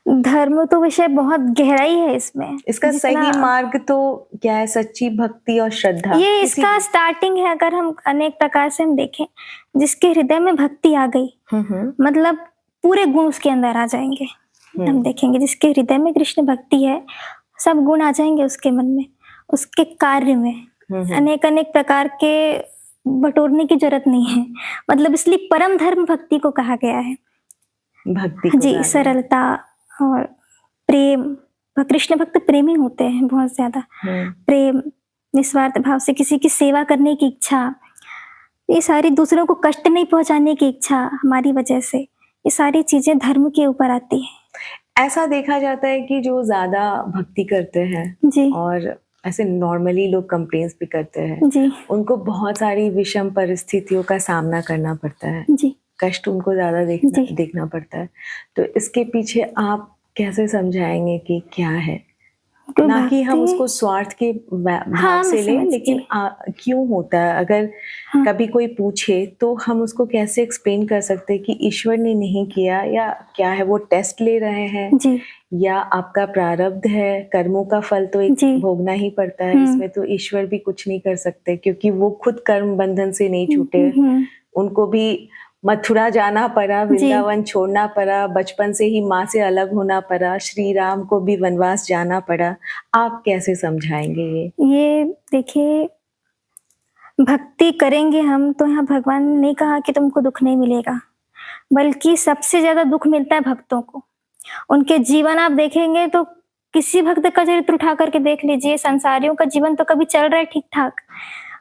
धर्म तो विषय बहुत गहराई है इसमें। इसका सही मार्ग तो क्या है? सच्ची भक्ति और श्रद्धा, ये इसका स्टार्टिंग है। अगर हम अनेक प्रकार से हम देखें, जिसके हृदय में भक्ति आ गई मतलब पूरे गुण उसके अंदर आ जाएंगे। हम देखेंगे जिसके हृदय में कृष्ण भक्ति है, सब गुण आ जाएंगे उसके मन में, उसके कार्य में। अनेक अनेक प्रकार के बटोरने की जरूरत नहीं है। मतलब इसलिए परम धर्म भक्ति को कहा गया है। भक्ति जी, सरलता और प्रेम। कृष्ण भक्त प्रेमी होते हैं बहुत ज्यादा। प्रेम, निस्वार्थ भाव से किसी की सेवा करने की इच्छा, ये सारी दूसरों को कष्ट नहीं पहुंचाने की इच्छा हमारी वजह से, ये सारी चीजें धर्म के ऊपर आती हैं। ऐसा देखा जाता है कि जो ज्यादा भक्ति करते हैं जी, और ऐसे नॉर्मली लोग कंप्लेंट्स भी करते हैं जी, उनको बहुत सारी विषम परिस्थितियों का सामना करना पड़ता है। जी, कष्ट उनको ज्यादा देखना पड़ता है। तो इसके पीछे आप कैसे समझाएंगे कि क्या है? ना कि हम उसको स्वार्थ के भाव से लें, लेकिन क्यों होता है? अगर कभी कोई पूछे तो हम उसको कैसे एक्सप्लेन कर सकते हैं कि ईश्वर ने नहीं किया, या क्या है वो टेस्ट ले रहे हैं, या आपका प्रारब्ध है, कर्मों का फल तो एक भोगना ही पड़ता है। इसमें तो ईश्वर भी कुछ नहीं कर सकते क्योंकि वो खुद कर्म बंधन से नहीं छूटे। उनको भी मथुरा जाना पड़ा, वृंदावन छोड़ना पड़ा, बचपन से ही माँ से अलग होना पड़ा, श्री राम को भी वनवास जाना पड़ा। आप कैसे समझाएंगे ये देखिए, भक्ति करेंगे हम तो यहाँ भगवान ने कहा कि तुमको दुख नहीं मिलेगा, बल्कि सबसे ज्यादा दुख मिलता है भक्तों को। उनके जीवन आप देखेंगे तो किसी भक्त का चरित्र उठा करके देख लीजिए, संसारियों का जीवन तो कभी चल रहा है ठीक ठाक,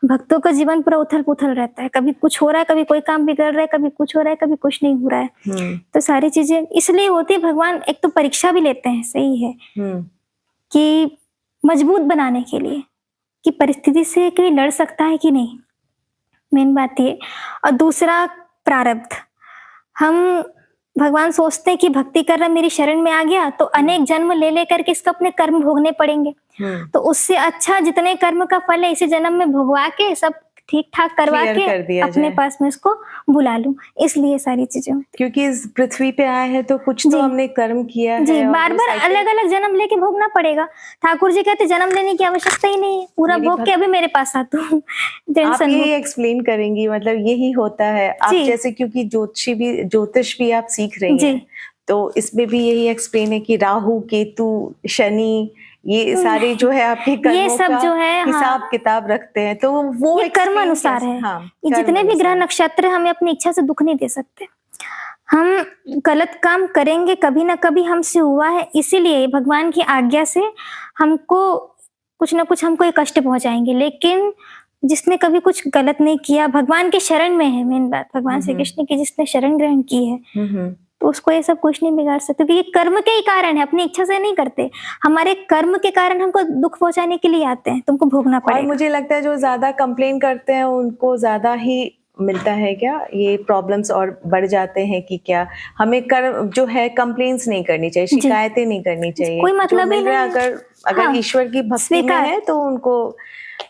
भक्तों का जीवन पूरा उथल पुथल रहता है। कभी कुछ हो रहा है, कभी कोई काम बिगड़ रहा है, कभी कुछ हो रहा है, कभी कुछ नहीं हो रहा है। तो सारी चीजें इसलिए होती है, भगवान एक तो परीक्षा भी लेते हैं, सही है, कि मजबूत बनाने के लिए कि परिस्थिति से कोई लड़ सकता है कि नहीं, मेन बात ये। और दूसरा प्रारब्ध, हम भगवान सोचते हैं कि भक्ति कर रहा मेरी शरण में आ गया तो अनेक जन्म ले लेकर के इसको अपने कर्म भोगने पड़ेंगे, तो उससे अच्छा जितने कर्म का फल है इसी जन्म में भोगवा के सब ठीक ठाक करवा क्लियर के कर दिया अपने जाए। पास में इसको बुला लूं, इसलिए सारी चीजें। क्योंकि इस पृथ्वी पे आए हैं तो कुछ तो जी। हमने कर्म किया जी, है और बार वो बार साइकिल अलग अलग जन्म लेके भोगना पड़ेगा। ठाकुर जी कहते जन्म लेने की आवश्यकता ही नहीं है, पूरा मेरी भोग के अभी मेरे पास आ तू आप टेंशन यही मत। एक्सप्लेन करेंगी, मतलब यही होता है आप जी। जैसे, क्योंकि ज्योतिष भी आप सीख रही जी। हैं, तो इसमें भी यही एक्सप्लेन है कि राहु केतु शनि ये सारे जो है आपके ये कर्मों सब का जो है, हाँ, हिसाब किताब रखते हैं, तो वो ये कर्म explain अनुसार कैसे- है। हाँ, ये कर्म जितने भी ग्रह अनुसार। नक्षत्र हमें अपनी इच्छा से दुख नहीं दे सकते। हम गलत काम करेंगे कभी ना कभी हमसे हुआ है, इसीलिए भगवान की आज्ञा से हमको कुछ ना कुछ हमको ये कष्ट पहुंचाएंगे, लेकिन जिसने कभी कुछ गलत नहीं किया, भगवान के शरण में है, मेन बात भगवान श्री कृष्ण की जिसने शरण ग्रहण की है, तो उसको ये सब कुछ नहीं बिगाड़ सकते, क्योंकि ये कर्म के ही कारण है, अपनी इच्छा से नहीं करते। हमारे कर्म के कारण हमको दुख पहुंचाने के लिए आते हैं, तुमको भोगना और पड़ेगा। मुझे लगता है जो ज्यादा कंप्लेन करते हैं उनको ज्यादा ही मिलता है क्या, ये प्रॉब्लम्स और बढ़ जाते हैं कि क्या हमें जो है कंप्लेंट्स नहीं करनी चाहिए, जी। शिकायतें नहीं करनी चाहिए, कोई मतलब जो ही मिल रहा है, नहीं है। अगर हाँ, ईश्वर की भक्ति में स्वीकार। है तो उनको,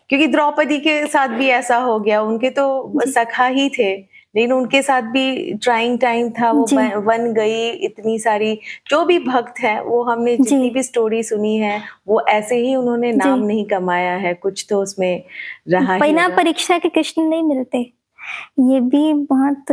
क्योंकि द्रौपदी के साथ भी ऐसा हो गया, उनके तो जी। सखा ही थे लेकिन उनके साथ भी ट्राइंग टाइम था, वो जी। बन गई। इतनी सारी जो भी भक्त है, वो हमने जी। जितनी भी स्टोरी सुनी है वो ऐसे ही उन्होंने नाम जी। नहीं कमाया है, कुछ तो उसमें रहा ही बिना होगा। परीक्षा के कृष्ण नहीं मिलते, ये भी बहुत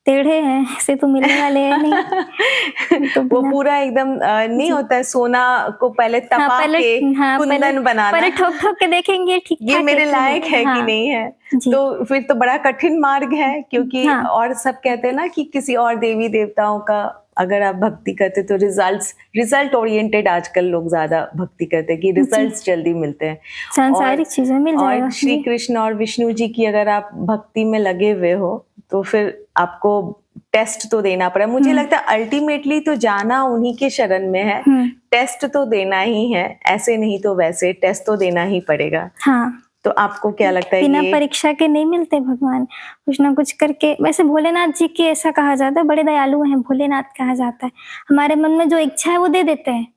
टेढ़े हैं, ऐसे तो मिलने वाले हैं नहीं। तो वो बिना पूरा एकदम नहीं जी। होता है, सोना को पहले हाँ, तपा पहले के हाँ, कुंदन बनाना, पहले ठोक ठोक के देखेंगे ठीक ये ठाक मेरे कि लायक है कि हाँ, नहीं है। जी। तो फिर तो बड़ा कठिन मार्ग है, क्योंकि हाँ। और सब कहते हैं ना कि किसी और देवी देवताओं का अगर आप भक्ति करते तो रिजल्ट ओरिएंटेड आजकल लोग ज्यादा भक्ति करते हैं कि रिजल्ट्स जल्दी मिलते हैं। सांसारिक चीजें मिल जाएगा। और श्री जी। कृष्ण और विष्णु जी की अगर आप भक्ति में लगे हुए हो तो फिर आपको टेस्ट तो देना पड़ा। मुझे लगता है अल्टीमेटली तो जाना उन्हीं के शरण में है, टेस्ट तो देना ही है, ऐसे नहीं तो वैसे टेस्ट तो देना ही पड़ेगा। हाँ, तो आपको क्या लगता है बिना ये परीक्षा के नहीं मिलते भगवान, कुछ ना कुछ करके। वैसे भोलेनाथ जी की ऐसा कहा जाता है, बड़े दयालु हैं भोलेनाथ कहा जाता है, हमारे मन में जो इच्छा है वो दे देते हैं,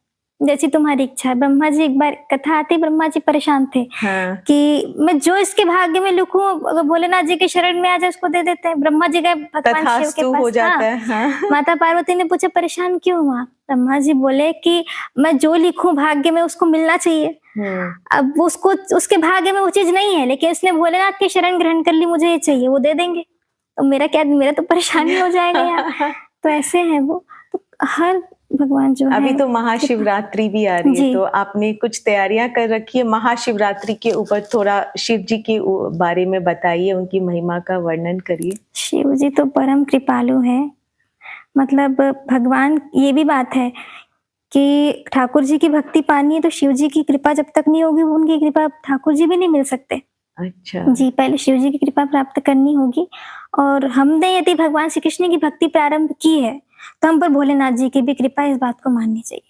जैसी तुम्हारी इच्छा है। ब्रह्मा जी, एक बार कथा आती, ब्रह्मा जी परेशान थे हाँ। कि मैं जो इसके भाग्य में लिखूं अगर भोलेनाथ जी के शरण में आ जाए उसको दे देते हैं। ब्रह्मा जी गए भगवान शिव के तथास्तु पास, हो जाता हाँ। है। हाँ। माता पार्वती ने पूछा परेशान क्यों हुआ? ब्रह्मा जी बोले कि मैं जो लिखूं भाग्य में उसको मिलना चाहिए। अब उसको उसके भाग्य में वो चीज नहीं है, लेकिन उसने भोलेनाथ की शरण ग्रहण कर ली, मुझे ये चाहिए, वो दे देंगे। तो मेरा तो परेशानी हो जाएगा यार। तो ऐसे है वो, तो हर भगवान जो है। अभी तो महाशिवरात्रि भी आ रही है, जी। तो आपने कुछ तैयारियां कर रखी है महाशिवरात्रि के ऊपर? थोड़ा शिव जी के बारे में बताइए, उनकी महिमा का वर्णन करिए। शिव जी तो परम कृपालु है, मतलब भगवान, ये भी बात है कि ठाकुर जी की भक्ति पानी है तो शिव जी की कृपा जब तक नहीं होगी उनकी कृपा ठाकुर जी भी नहीं मिल सकते। अच्छा जी, पहले शिव जी की कृपा प्राप्त करनी होगी। और हमने यदि भगवान श्री कृष्ण की भक्ति प्रारंभ की है तो हम पर भोलेनाथ जी की भी कृपा, इस बात को माननी चाहिए,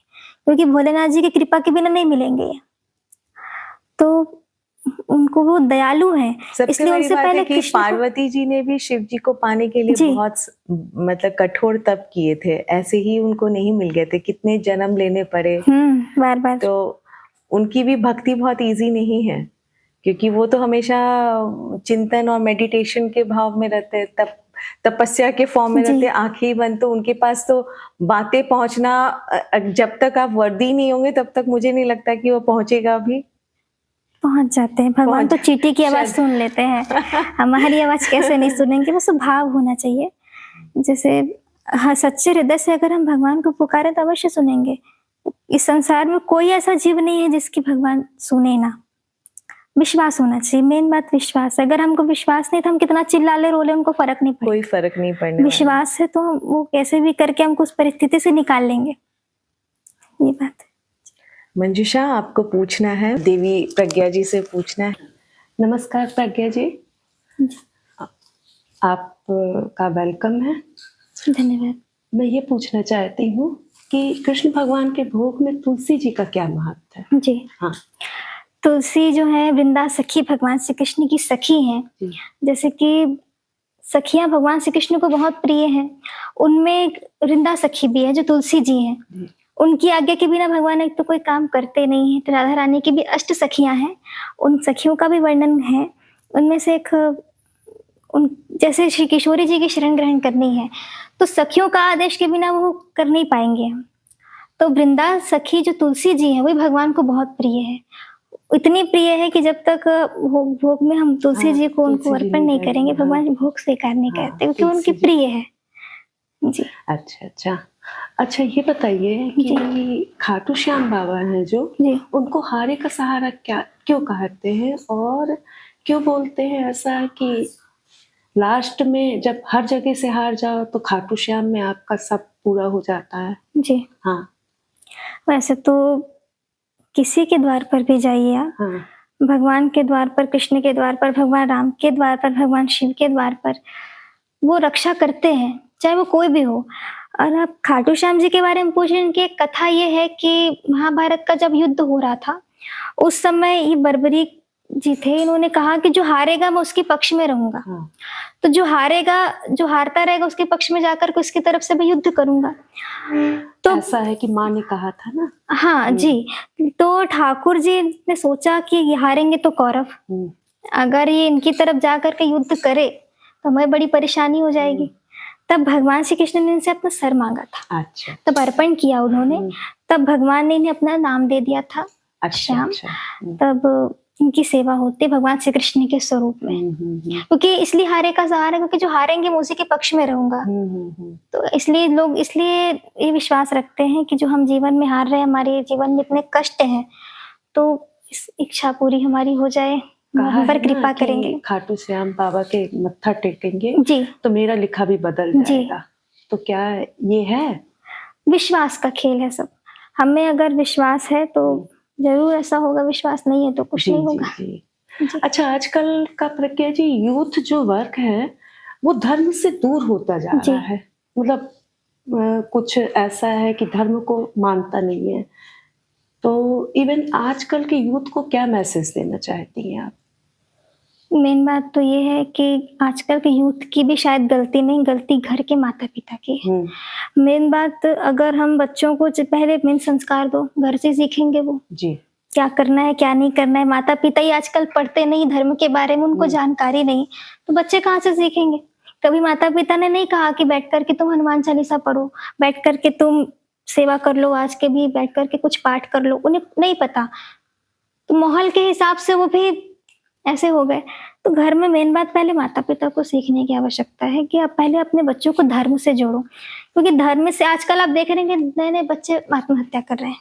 क्योंकि भोलेनाथ जी की कृपा के बिना नहीं मिलेंगे ये। तो उनको वो दयालु हैं, सबसे इसलिए बड़ी उनसे बात है पहले कि कृष्ण को, पार्वती जी ने भी शिव जी को पाने के लिए जी। बहुत मतलब कठोर तप किए थे, ऐसे ही उनको नहीं मिल गए थे, कितने जन्म लेने पड़े। बार बार। तो उनकी भी भक्ति बहुत इजी नहीं है, क्योंकि वो तो हमेशा चिंतन और मेडिटेशन के भाव में रहते हैं, तपस्या के फॉर्म में जी। रहते हैं, आंखें बंद। तो उनके पास तो बातें पहुंचना, जब तक आप वर्दी नहीं होंगे तब तक मुझे नहीं लगता कि वो पहुंचेगा भी। पहुंच जाते हैं भगवान, तो चींटी की आवाज सुन लेते हैं, हमारी आवाज कैसे नहीं सुनेंगे? बस भाव होना चाहिए। जैसे हाँ, सच्चे हृदय से अगर हम भगवान को पुकारे तो अवश्य सुनेंगे। इस संसार में कोई ऐसा जीव नहीं है जिसकी भगवान सुने ना। विश्वास होना चाहिए, मेन बात विश्वास है। अगर हमको विश्वास नहीं तो हम कितना चिल्ला ले रोले, उनको फर्क नहीं पड़ेगा। कोई फर्क नहीं पड़ने वाला। विश्वास है तो वो कैसे भी करके हमको उस परिस्थिति से निकाल लेंगे, ये बात है। मंजुषा, आपको पूछना है, देवी प्रज्ञा जी से पूछना है। नमस्कार प्रज्ञा जी, आपका वेलकम है। धन्यवाद। मैं ये पूछना चाहती हूँ कि कृष्ण भगवान के भोग में तुलसी जी का क्या महत्व है? जी हाँ। तुलसी जो है वृंदा सखी, भगवान श्री कृष्ण की सखी हैं। जी। जैसे कि सखियां भगवान श्री कृष्ण को बहुत प्रिय हैं। उनमें एक वृंदा सखी भी है जो तुलसी जी हैं। उनकी आज्ञा के बिना भगवान एक तो कोई काम करते नहीं है। तो राधा रानी की भी 8 सखियां हैं, उन सखियों का भी वर्णन है। उनमें से एक उन जैसे श्री किशोरी जी की शरण ग्रहण करनी है तो सखियों का आदेश के बिना वो कर नहीं पाएंगे हम। तो वृंदा सखी जो तुलसी जी हैं वही भगवान को बहुत प्रिय है। इतनी प्रिय है कि जब तक भोग में हम तुलसी जी को उनको अर्पण नहीं करेंगे भगवान भोग स्वीकार नहीं करते, क्योंकि उनकी प्रिय है जी। अच्छा, अच्छा ये बताइए कि खाटू श्याम बाबा हैं जो, उनको हारे का सहारा क्या क्यों कहते हैं और क्यों बोलते हैं ऐसा कि लास्ट में जब हर जगह से हार जाओ तो खाटू श्याम में आपका सब पूरा हो जाता है? जी हाँ, वैसे तो किसी के द्वार पर भी जाइए आप, भगवान के द्वार पर, कृष्ण के द्वार पर, भगवान राम के द्वार पर, भगवान शिव के द्वार पर वो रक्षा करते हैं, चाहे वो कोई भी हो। और आप खाटू श्याम जी के बारे में पूछें, इनकी एक कथा ये है कि महाभारत का जब युद्ध हो रहा था उस समय ये बर्बरी जी थे, इन्होंने कहा कि जो हारेगा मैं उसके पक्ष में रहूंगा। तो जो हारेगा, जो हारता रहेगा उसके पक्ष में जाकर के उसकी तरफ से मैं युद्ध करूंगा। तो ऐसा है कि माँ ने कहा था ना। हाँ जी, तो ठाकुर जी ने सोचा कि ये हारेंगे तो कौरव, अगर ये इनकी तरफ जाकर के युद्ध करे तो हमें बड़ी परेशानी हो जाएगी। तब भगवान श्री कृष्ण ने इनसे अपना सर मांगा था। अच्छा। तब अर्पण किया उन्होंने, तब भगवान ने इन्हें अपना नाम दे दिया था श्याम। तब इनकी सेवा होती भगवान श्री कृष्ण के स्वरूप में, क्योंकि इसलिए हारे का सहारा, क्योंकि जो हारेंगे मैं उसी के पक्ष में रहूंगा। तो इसलिए लोग इसलिए ये विश्वास रखते हैं कि जो हम जीवन में हार रहे हैं, हमारे जीवन में इतने कष्ट हैं, तो इस इच्छा पूरी हमारी हो जाए, हम पर कृपा करेंगे। खाटू श्याम बाबा के मत्था टेकेंगे जी तो मेरा लिखा भी बदल जाएगा। तो क्या ये है? विश्वास का खेल है सब। हमें अगर विश्वास है तो जरूर ऐसा होगा, विश्वास नहीं है तो कुछ नहीं होगा। जी। अच्छा, आजकल का प्रज्ञा जी यूथ जो वर्ग है वो धर्म से दूर होता जा रहा है। मतलब कुछ ऐसा है कि धर्म को मानता नहीं है। तो इवन आजकल के यूथ को क्या मैसेज देना चाहती हैं आप? मेन बात तो ये है कि आजकल के यूथ की भी शायद गलती नहीं, गलती घर के माता पिता की है। मेन बात, अगर हम बच्चों को पहले मेन संस्कार दो, घर से सीखेंगे वो जी क्या करना है क्या नहीं करना है। माता पिता ही आजकल पढ़ते नहीं धर्म के बारे में, उनको जानकारी नहीं, तो बच्चे कहाँ से सीखेंगे। कभी माता पिता ने नहीं कहा कि बैठ करके तुम हनुमान चालीसा पढ़ो, बैठ करके तुम सेवा कर लो, आज के भी बैठ करके कुछ पाठ कर लो, उन्हें नहीं पता। तो माहौल के हिसाब से वो भी ऐसे हो गए। तो घर में मेन बात पहले माता पिता को सीखने की आवश्यकता है कि आप पहले अपने बच्चों को धर्म से जोड़ो, क्योंकि धर्म से आजकल आप देख रहे हैं कि नए नए बच्चे आत्महत्या कर रहे हैं,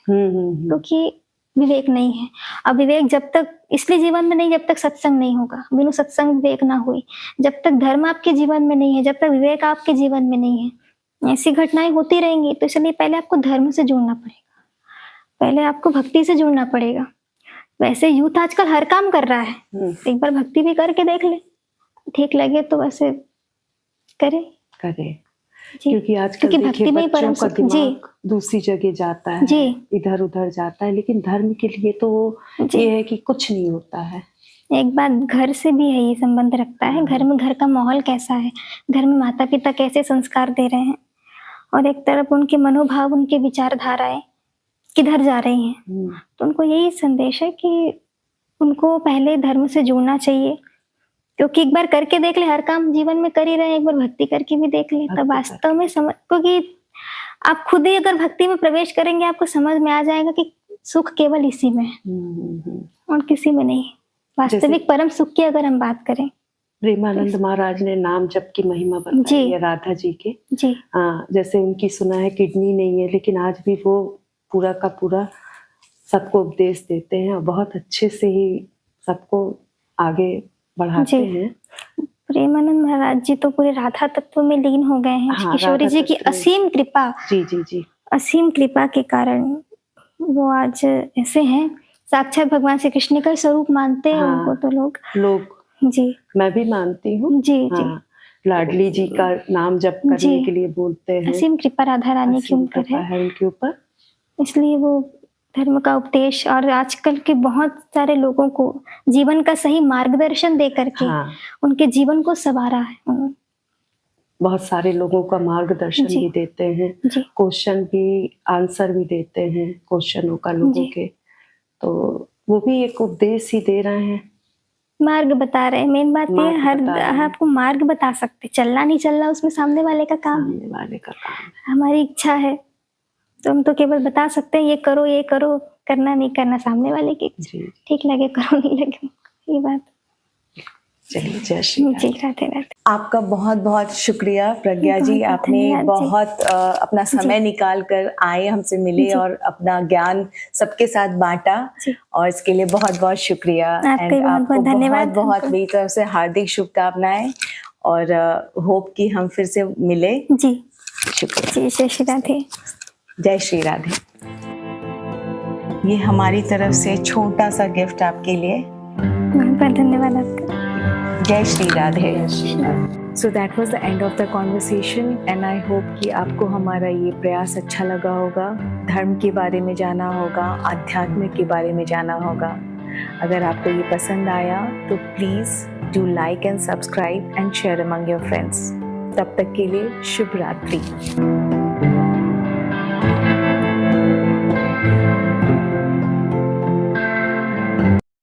क्योंकि विवेक नहीं है। अब विवेक जब तक इसलिए जीवन में नहीं, जब तक सत्संग नहीं होगा, बिनु सत्संग विवेक ना हुई, जब तक धर्म आपके जीवन में नहीं है, जब तक विवेक आपके जीवन में नहीं है, ऐसी घटनाएं होती रहेंगी। तो इसलिए पहले आपको धर्म से जुड़ना पड़ेगा, पहले आपको भक्ति से जुड़ना पड़ेगा। वैसे यूथ आजकल हर काम कर रहा है, एक बार भक्ति भी करके देख ले, ठीक लगे तो वैसे करे। क्योंकि आजकल देखिए बच्चों का दिमाग दूसरी जगह जाता है, इधर उधर जाता है, लेकिन धर्म के लिए तो ये है कि कुछ नहीं होता है। एक बात घर से भी है, ये संबंध रखता है, घर में घर का माहौल कैसा है, घर में माता पिता कैसे संस्कार दे रहे हैं, और एक तरफ उनके मनोभाव, उनके विचारधाराएं किधर जा रही हैं। तो उनको यही संदेश है कि उनको पहले धर्म से जुड़ना चाहिए, क्योंकि एक बार करके देख ले, हर काम जीवन में कर ही रहे हैं, एक बार भक्ति करके भी देख ले, तब वास्तव में समझ, क्योंकि आप खुद ही अगर भक्ति में प्रवेश करेंगे आपको समझ में आ जाएगा कि सुख केवल इसी में है और किसी में नहीं। वास्तविक परम सुख की अगर हम बात करें, प्रेमानंद महाराज ने नाम जप की महिमा बताई है राधा जी के। जैसे उनकी सुना है किडनी नहीं है, लेकिन आज भी वो पूरा का पूरा सबको उपदेश देते हैं और बहुत अच्छे से ही सबको आगे बढ़ाते हैं। प्रेमानंद महाराज जी तो पूरे राधा तत्व में लीन हो गए हैं। किशोरी जी की असीम कृपा, जी असीम कृपा के कारण वो आज ऐसे हैं, साक्षात भगवान श्री कृष्ण का स्वरूप मानते हैं उनको तो लोग जी, मैं भी मानती हूँ जी। लाडली जी का नाम जप करने के लिए बोलते हैं। असीम कृपा राधा रानी की उनके ऊपर, इसलिए वो धर्म का उपदेश और आजकल के बहुत सारे लोगों को जीवन का सही मार्गदर्शन दे करके उनके जीवन को संवारा है। बहुत सारे लोगों का मार्गदर्शन जी। भी देते हैं, जी क्वेश्चन भी आंसर भी देते हैं क्वेश्चनों का लोगों जी। के, तो वो भी एक उपदेश ही दे रहे हैं। मार्ग बता रहे हैं, मेन बात ये है, मार्ग बता रहे हैं। आपको मार्ग बता सकते, चलना नहीं चलना उसमें सामने वाले का काम है, सामने वाले का काम है। हमारी इच्छा है तो हम तो केवल बता सकते हैं ये करो, करना नहीं करना सामने वाले की इच्छा। जी ठीक लगे करो, नहीं लगे ये बात। चलिए, जय श्री जी राधे। राधे राधे। आपका बहुत बहुत शुक्रिया प्रज्ञा जी, बहुत-बहुत आपने धन्यवाद जी। बहुत अपना समय निकाल कर आए, हमसे मिले जी। और अपना ज्ञान सबके साथ बांटा, जी। और इसके लिए बहुत बहुत शुक्रिया। आपका भी एंड बहुत-बहुत आपको बहुत धन्यवाद बहुत हमको। मेरी तरफ से हार्दिक शुभकामनाएं, और होप कि हम फिर से मिले। जी शुक्रिया। जी, जय श्री राधे। जय श्री राधे। ये हमारी तरफ से छोटा सा गिफ्ट आपके लिए। बहुत बहुत धन्यवाद आपका। जय श्री राधे। जय Shri Radhe. So that was the end of the conversation, and I hope कि आपको हमारा ये प्रयास अच्छा लगा होगा। धर्म के बारे में जाना होगा, आध्यात्म के बारे में जाना होगा। अगर आपको ये पसंद आया तो please do like and subscribe and share among your friends. तब तक के लिए शुभ रात्रि।